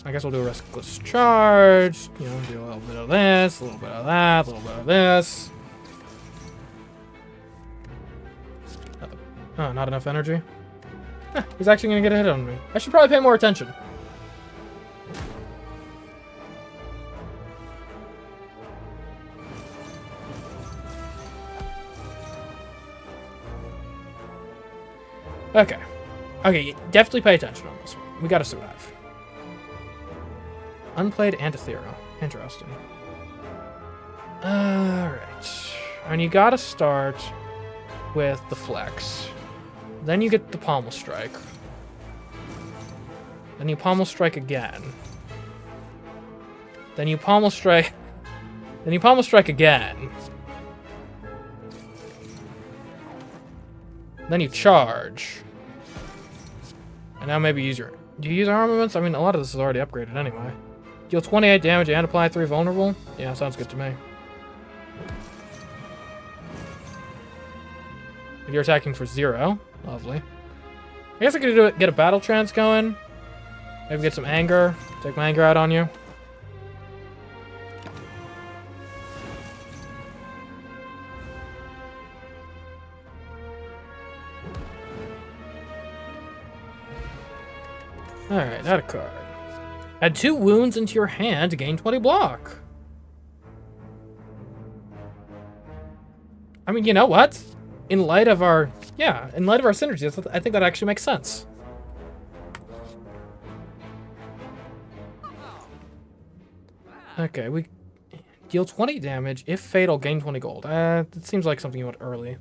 I guess we'll do a Restless Charge. You know, do a little bit of this, a little bit of that, a little bit of this. Oh, not enough energy? Huh, he's actually gonna get a hit on me. I should probably pay more attention. Okay. Okay, definitely pay attention on this one. We gotta survive. Unplayed Antithero. Interesting. Alright. And you gotta start with the Flex. Then you get the Pommel Strike. Then you Pommel Strike again. Then you Pommel Strike... Then you Pommel Strike again. Then you charge. And now maybe use your... Do you use armaments? I mean, a lot of this is already upgraded anyway. Deal 28 damage and apply 3 vulnerable? Yeah, sounds good to me. If you're attacking for 0. Lovely. I guess I could get a battle trance going. Maybe get some anger. Take my anger out on you. Alright, add a card. Add 2 wounds into your hand to gain 20 block. I mean, you know what? In light of our... Yeah, in light of our synergies, I think that actually makes sense. Okay, we deal 20 damage. If fatal, gain 20 gold. It seems like something you want early.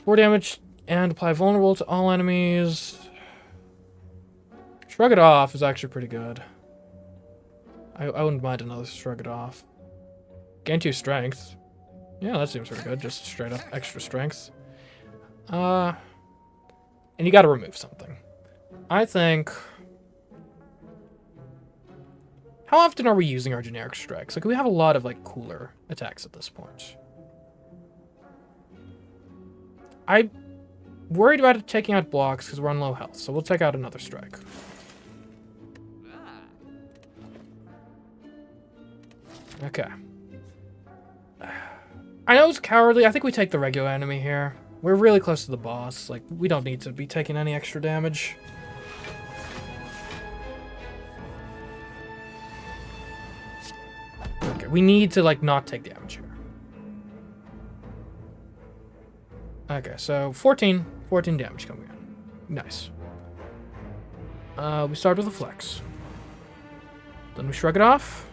4 damage and apply vulnerable to all enemies. Shrug it off is actually pretty good. I wouldn't mind another shrug it off. Gain 2 strength. Yeah, that seems pretty good. Just straight up extra strength. And you gotta remove something. I think... How often are we using our generic strikes? Like, we have a lot of, like, cooler attacks at this point. I'm worried about taking out blocks because we're on low health, so we'll take out another strike. Okay. I know it's cowardly. I think we take the regular enemy here. We're really close to the boss. Like, we don't need to be taking any extra damage. Okay, we need to, like, not take damage here. Okay, so 14 damage coming in. Nice. We start with a flex. Then we shrug it off.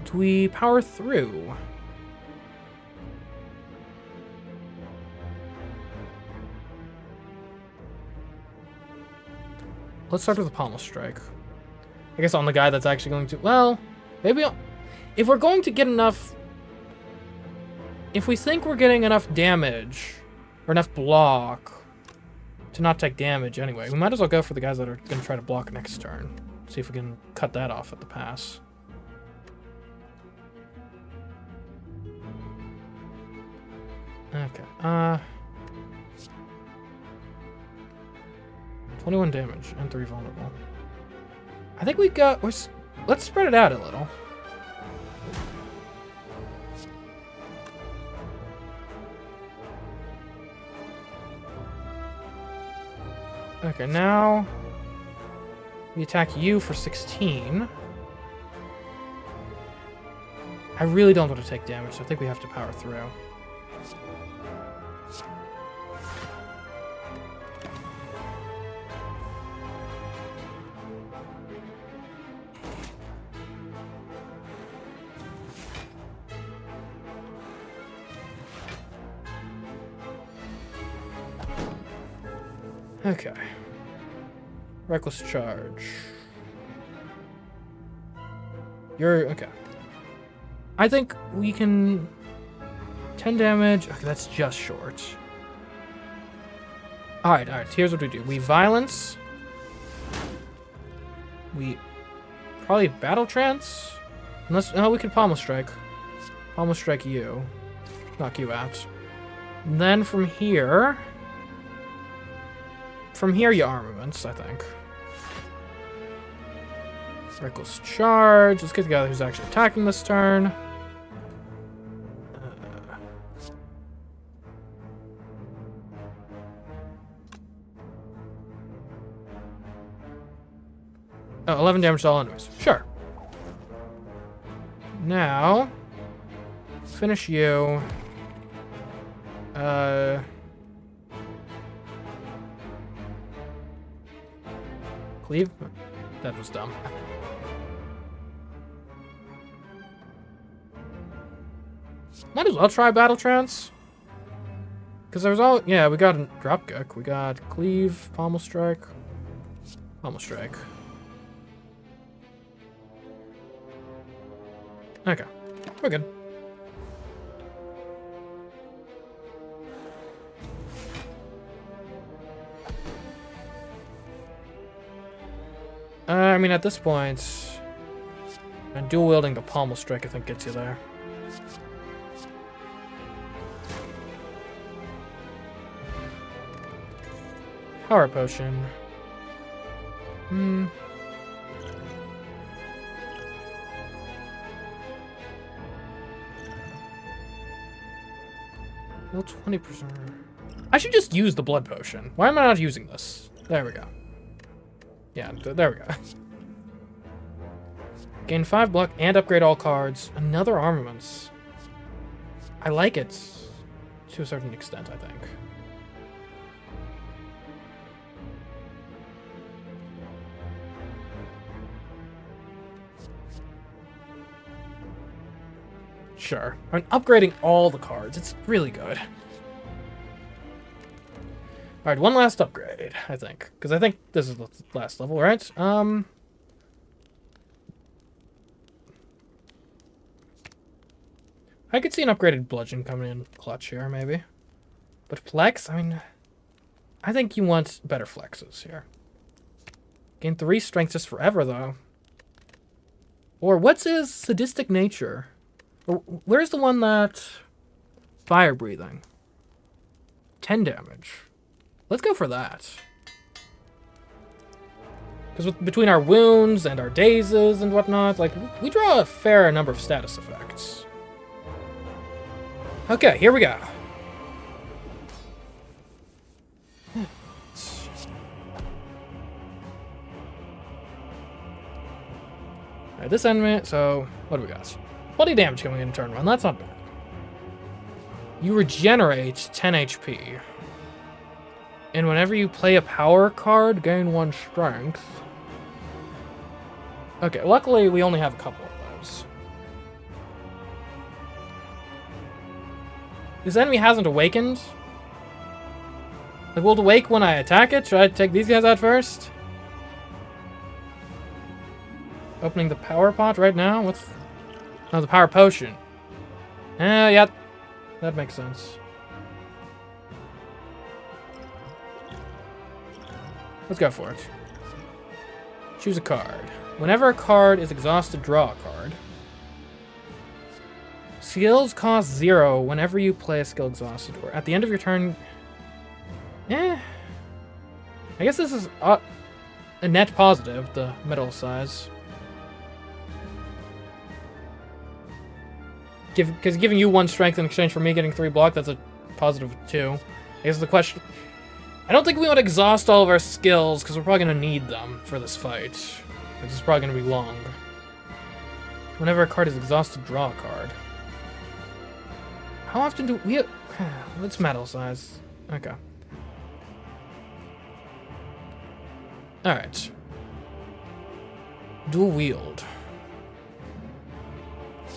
Do we power through? Let's start with a pommel strike. I guess on the guy that's actually going to... Well, maybe... If we're going to get enough... If we think we're getting enough damage, or enough block, to not take damage anyway, we might as well go for the guys that are going to try to block next turn. See if we can cut that off at the pass. Okay, 21 damage and 3 vulnerable. I think we got... Let's spread it out a little. Okay, now we attack you for 16. I really don't want to take damage, so I think we have to power through. Okay. Reckless charge. You're... okay. I think we can... 10 damage. Okay, that's just short. Alright, here's what we do. We violence. We... probably battle trance? Unless... no, we can pommel strike. Pommel strike you. Knock you out. And then from here... From here, you armaments, I think. Reckless charge. Let's get the guy who's actually attacking this turn. Oh, 11 damage to all enemies. Sure. Now, finish you. Cleave? That was dumb. Might as well try battle trance. Because there's all... yeah, we got a dropkick. We got cleave, pommel strike. Pommel strike. Okay. We're good. I mean, at this point, and dual wielding the pommel strike, I think, gets you there. Power potion. Well, 20%. I should just use the blood potion. Why am I not using this? There we go. Yeah, there we go. Gain 5 block and upgrade all cards. Another armaments. I like it to a certain extent, I think. Sure. I'm upgrading all the cards. It's really good. Alright, one last upgrade, I think. Because I think this is the last level, right? I could see an upgraded bludgeon coming in clutch here, maybe. But flex, I mean... I think you want better flexes here. Gain 3 strength just forever, though. Or what's his sadistic nature? Or where's the one that... fire breathing? 10 damage. Let's go for that. Because between our wounds and our dazes and whatnot, like, we draw a fair number of status effects. Okay, here we go. Alright, this enemy, so, what do we got? 20 damage coming in turn 1, that's not bad. You regenerate 10 HP. And whenever you play a power card, gain 1 strength. Okay, luckily we only have a couple of those. This enemy hasn't awakened. Like, will it awake when I attack it? Should I take these guys out first? Opening the power pot right now? What's... Oh, the power potion. Yeah, that makes sense. Let's go for it. Choose a card. Whenever a card is exhausted, draw a card. Skills cost 0 whenever you play a skill exhausted. Or at the end of your turn... I guess this is a net positive, the middle size. Because giving you 1 strength in exchange for me getting 3 block, that's a positive 2. I guess the question... I don't think we want to exhaust all of our skills, because we're probably going to need them for this fight. This is probably going to be long. Whenever a card is exhausted, draw a card. How often do we... Let's metal size. Okay. Alright. Dual wield.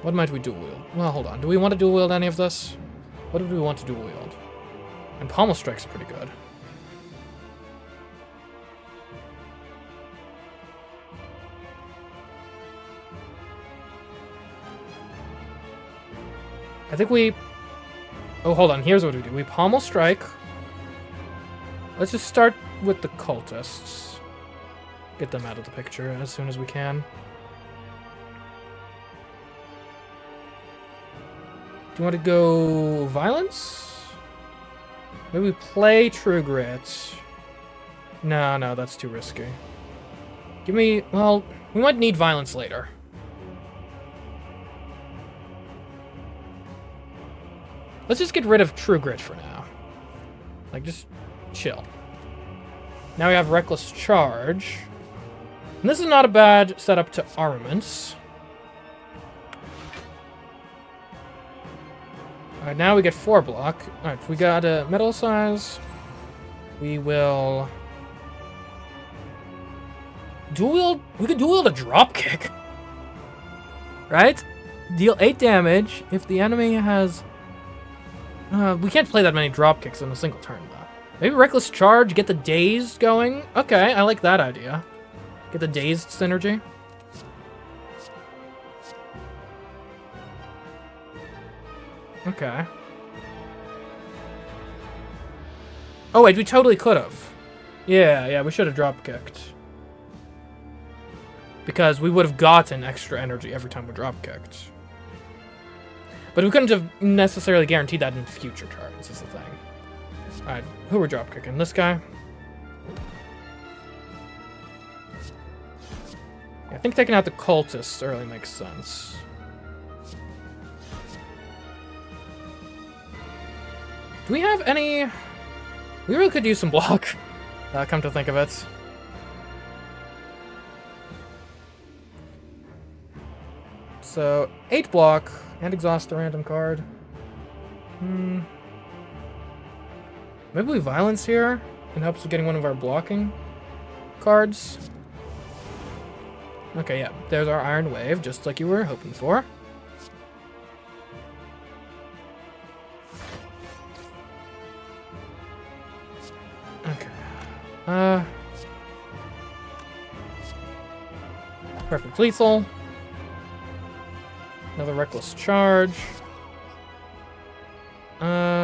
What might we dual wield? Well, hold on. Do we want to dual wield any of this? What do we want to dual wield? And pommel strike's pretty good. I think we... Oh, hold on. Here's what we do. We pommel strike. Let's just start with the cultists. Get them out of the picture as soon as we can. Do you want to go violence? Maybe we play True Grit. No, that's too risky. Give me... Well, we might need violence later. Let's just get rid of True Grit for now. Like, just chill. Now we have Reckless Charge. And this is not a bad setup to armaments. Alright, now we get 4 block. Alright, we got a metal size. We will... Dual wield... We could dual wield a drop kick. Right? Deal 8 damage if the enemy has... we can't play that many drop kicks in a single turn, though. Maybe Reckless Charge, get the dazed going? Okay, I like that idea. Get the dazed synergy. Okay. Oh, wait, we totally could have. Yeah, we should have drop kicked. Because we would have gotten extra energy every time we drop kicked. But we couldn't have necessarily guaranteed that in future turns, is the thing. Alright, who we're drop kicking? This guy? I think taking out the cultists early makes sense. Do we have any... We really could use some block, come to think of it. So, 8 block, and exhaust a random card. Maybe we violence here in hopes of getting one of our blocking cards. Okay, yeah, there's our Iron Wave, just like you were hoping for. Okay. Perfect lethal. Another Reckless Charge.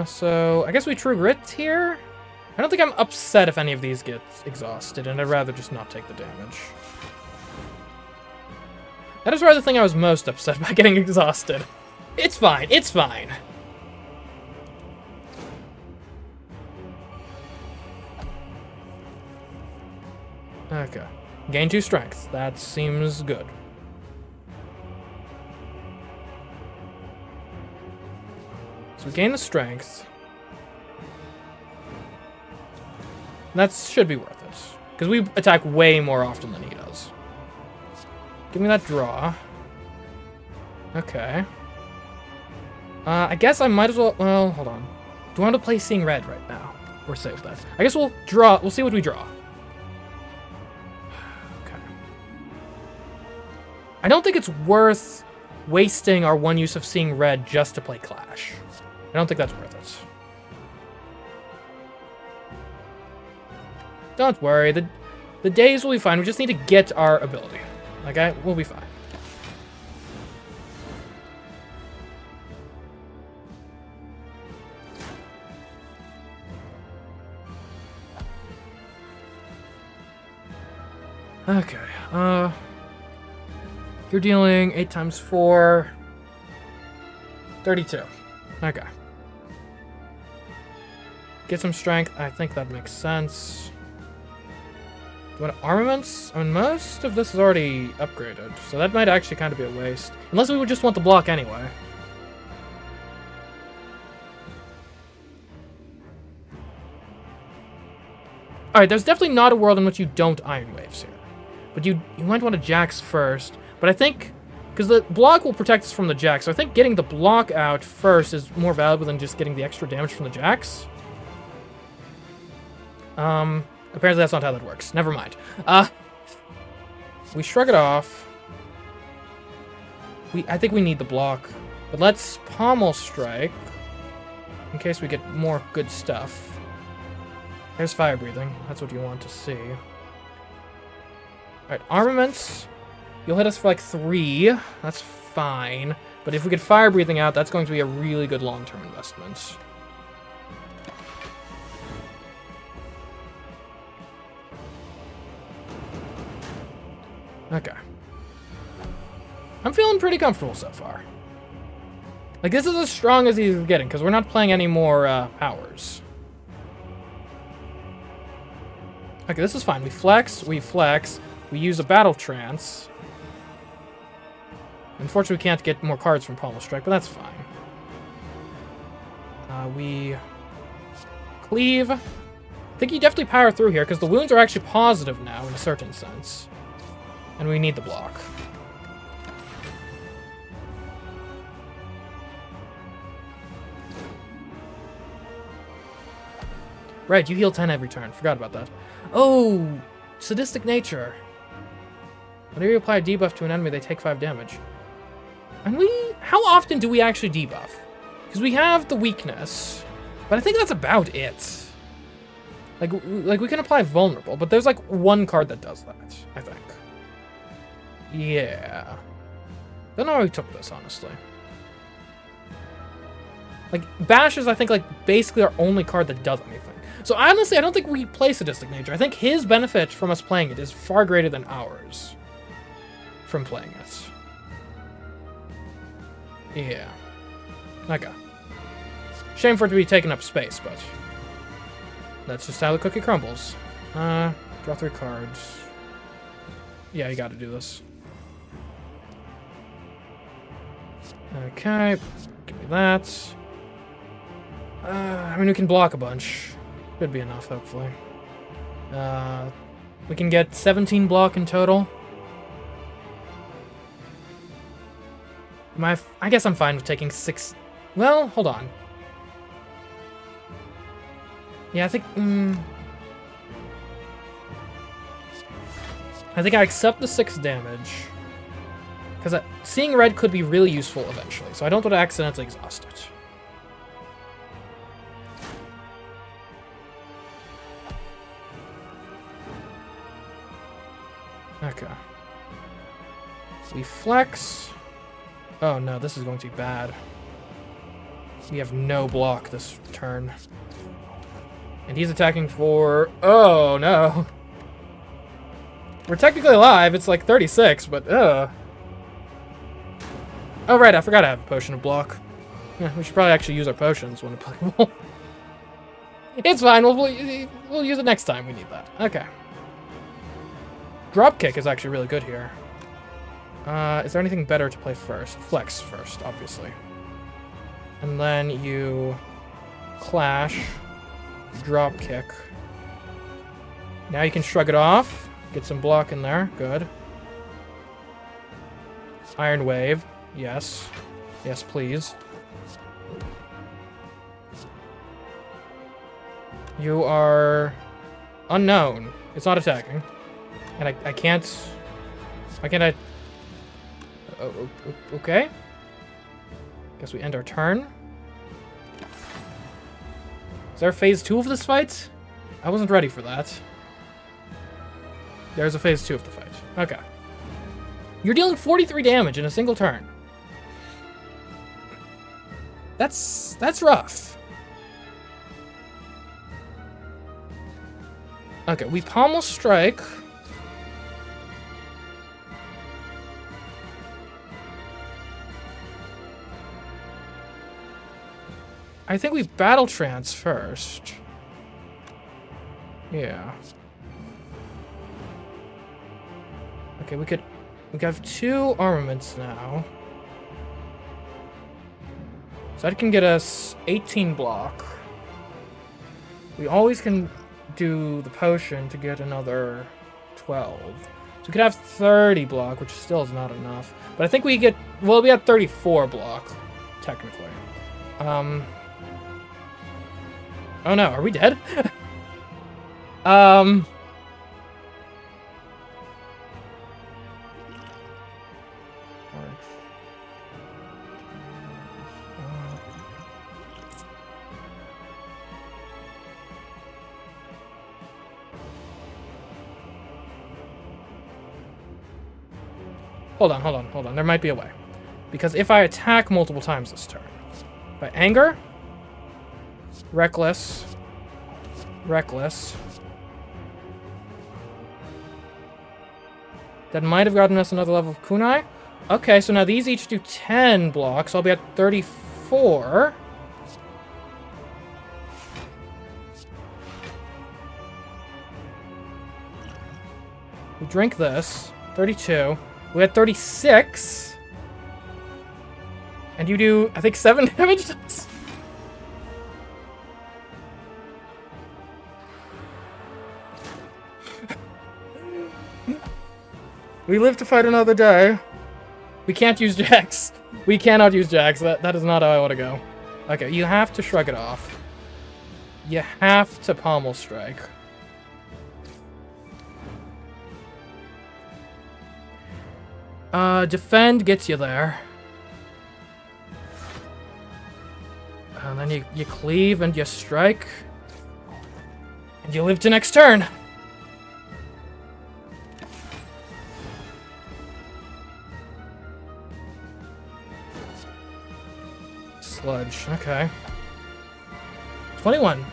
So I guess we True Grit here? I don't think I'm upset if any of these get exhausted, and I'd rather just not take the damage. That is probably the thing I was most upset by getting exhausted. It's fine, it's fine. Okay. Gain 2 strength. That seems good. So we gain the strength. That should be worth it. Because we attack way more often than he does. Give me that draw. Okay. I guess I might as well... Well, hold on. Do I want to play Seeing Red right now? Or save that? I guess we'll draw... We'll see what we draw. Okay. I don't think it's worth wasting our one use of seeing red just to play Clash. I don't think that's worth it. Don't worry, the days will be fine. We just need to get our ability. Okay, we'll be fine. Okay, you're dealing 8 times 4... 32. Okay. Get some strength. I think that makes sense. Do you want armaments? I mean, most of this is already upgraded, so that might actually kind of be a waste. Unless we would just want the block anyway. Alright, there's definitely not a world in which you don't Iron Waves here. But you might want to Jax first. But I think, because the block will protect us from the Jax, so I think getting the block out first is more valuable than just getting the extra damage from the Jax. Apparently that's not how that works. Never mind. We shrug it off. I think we need the block. But let's Pommel Strike, in case we get more good stuff. There's fire breathing. That's what you want to see. Alright, armaments. You'll hit us for like 3. That's fine. But if we get fire breathing out, that's going to be a really good long-term investment. Okay. I'm feeling pretty comfortable so far. Like, this is as strong as he's getting, because we're not playing any more powers. Okay, this is fine. We flex, we use a Battle Trance. Unfortunately, we can't get more cards from Pommel Strike, but that's fine. We cleave. I think you definitely power through here, because the wounds are actually positive now, in a certain sense. And we need the block. Right, you heal 10 every turn. Forgot about that. Oh, Sadistic Nature. Whenever you apply a debuff to an enemy, they take 5 damage. And how often do we actually debuff? Because we have the weakness, but I think that's about it. Like we can apply vulnerable, but there's like one card that does that, I think. Yeah. Don't know how we took this, honestly. Like, Bash is, I think, like, basically our only card that does anything. So, honestly, I don't think we play Sadistic Nature. I think his benefit from us playing it is far greater than ours from playing it. Yeah. Okay. Shame for it to be taking up space, but that's just how the cookie crumbles. Draw 3 cards. Yeah, you gotta do this. Okay, give me that. I mean, we can block a bunch. Should be enough, hopefully. We can get 17 block in total. I guess I'm fine with taking 6... Well, hold on. Yeah, I think... I think I accept the 6 damage. Because seeing red could be really useful eventually, so I don't want to accidentally exhaust it. Okay. We flex. Oh no, this is going to be bad. We have no block this turn. And he's attacking for... Oh no. We're technically alive, it's like 36, but Oh right, I forgot I have a potion of block. Yeah, we should probably actually use our potions when applicable. It's fine, we'll use it next time we need that. Okay. Drop kick is actually really good here. Is there anything better to play first? Flex first, obviously. And then you clash, drop kick. Now you can shrug it off. Get some block in there. Good. Iron Wave. Yes. Yes, please. You are unknown. It's not attacking. And I can't... Why can't I... Okay. Guess we end our turn. Is there a phase 2 of this fight? I wasn't ready for that. There's a phase 2 of the fight. Okay. You're dealing 43 damage in a single turn. That's rough. Okay, we pommel strike. I think we battle trance first. Yeah. Okay, we have 2 armaments now. So that can get us 18 block. We always can do the potion to get another 12. So we could have 30 block, which still is not enough. But I think we get, well, we have 34 block, technically. Oh no, are we dead? Hold on. There might be a way. Because if I attack multiple times this turn, by anger, reckless, that might have gotten us another level of kunai. Okay, so now these each do 10 blocks. I'll be at 34. We drink this. 32. We had 36. And you do, I think, 7 damage to us. We live to fight another day. We can't use Jax. We cannot use Jax. That is not how I want to go. Okay, you have to shrug it off. You have to pommel strike. Defend gets you there. And then you cleave and you strike. And you live to next turn. Sludge, okay. 21.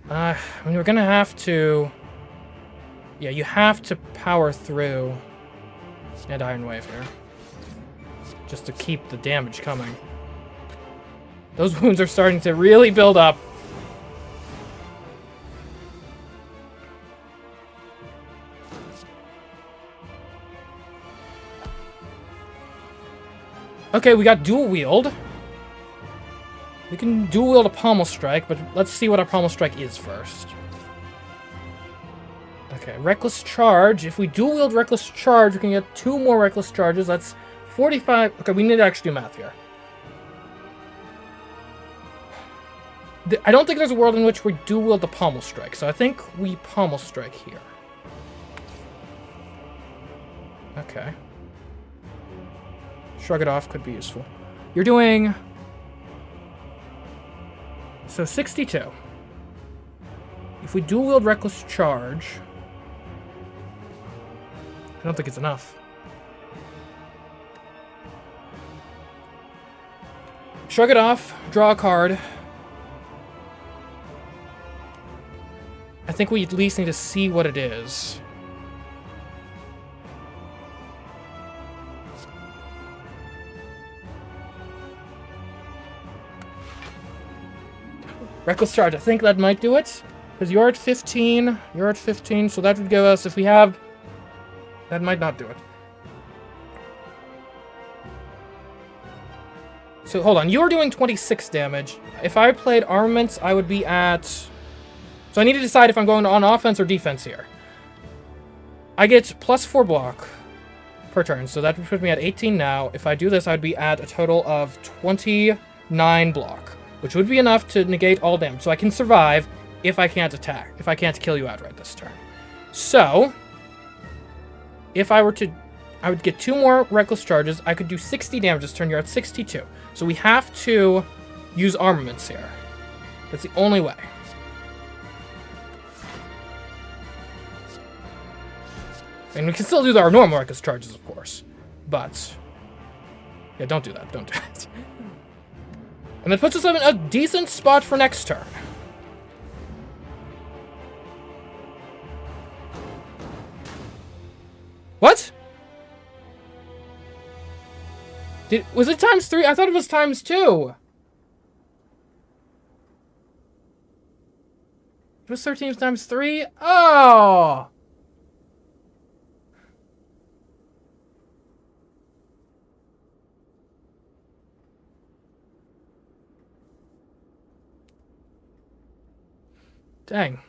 I mean, we're gonna have to... Yeah, you have to power through and Iron Wave here. Just to keep the damage coming. Those wounds are starting to really build up. Okay, we got dual wield. We can dual wield a pommel strike, but let's see what our pommel strike is first. Okay, reckless charge. If we dual wield reckless charge, we can get 2 more reckless charges. That's 45. Okay, we need to actually do math here. I don't think there's a world in which we dual wield the pommel strike, so I think we pommel strike here. Okay. Shrug it off could be useful. You're doing... So 62. If we dual wield reckless charge... I don't think it's enough. Shrug it off, draw a card. I think we at least need to see what it is. Reckless charge, I think that might do it. Because you're at 15, so that would give us, if we have... That might not do it. So, hold on, you're doing 26 damage. If I played armaments, I would be at... So I need to decide if I'm going on offense or defense here. I get plus 4 block per turn, so that would put me at 18 now. If I do this, I'd be at a total of 29 block, which would be enough to negate all damage. So I can survive if I can't attack, if I can't kill you outright this turn. So, if I were to, I would get 2 more reckless charges. I could do 60 damage this turn. You're at 62. So we have to use armaments here. That's the only way. And we can still do our normal reckless charges, of course. But, yeah, don't do that. Don't do that. And that puts us in a decent spot for next turn. What? Was it ×3? I thought it was ×2. It was 13 ×3? Oh! Dang.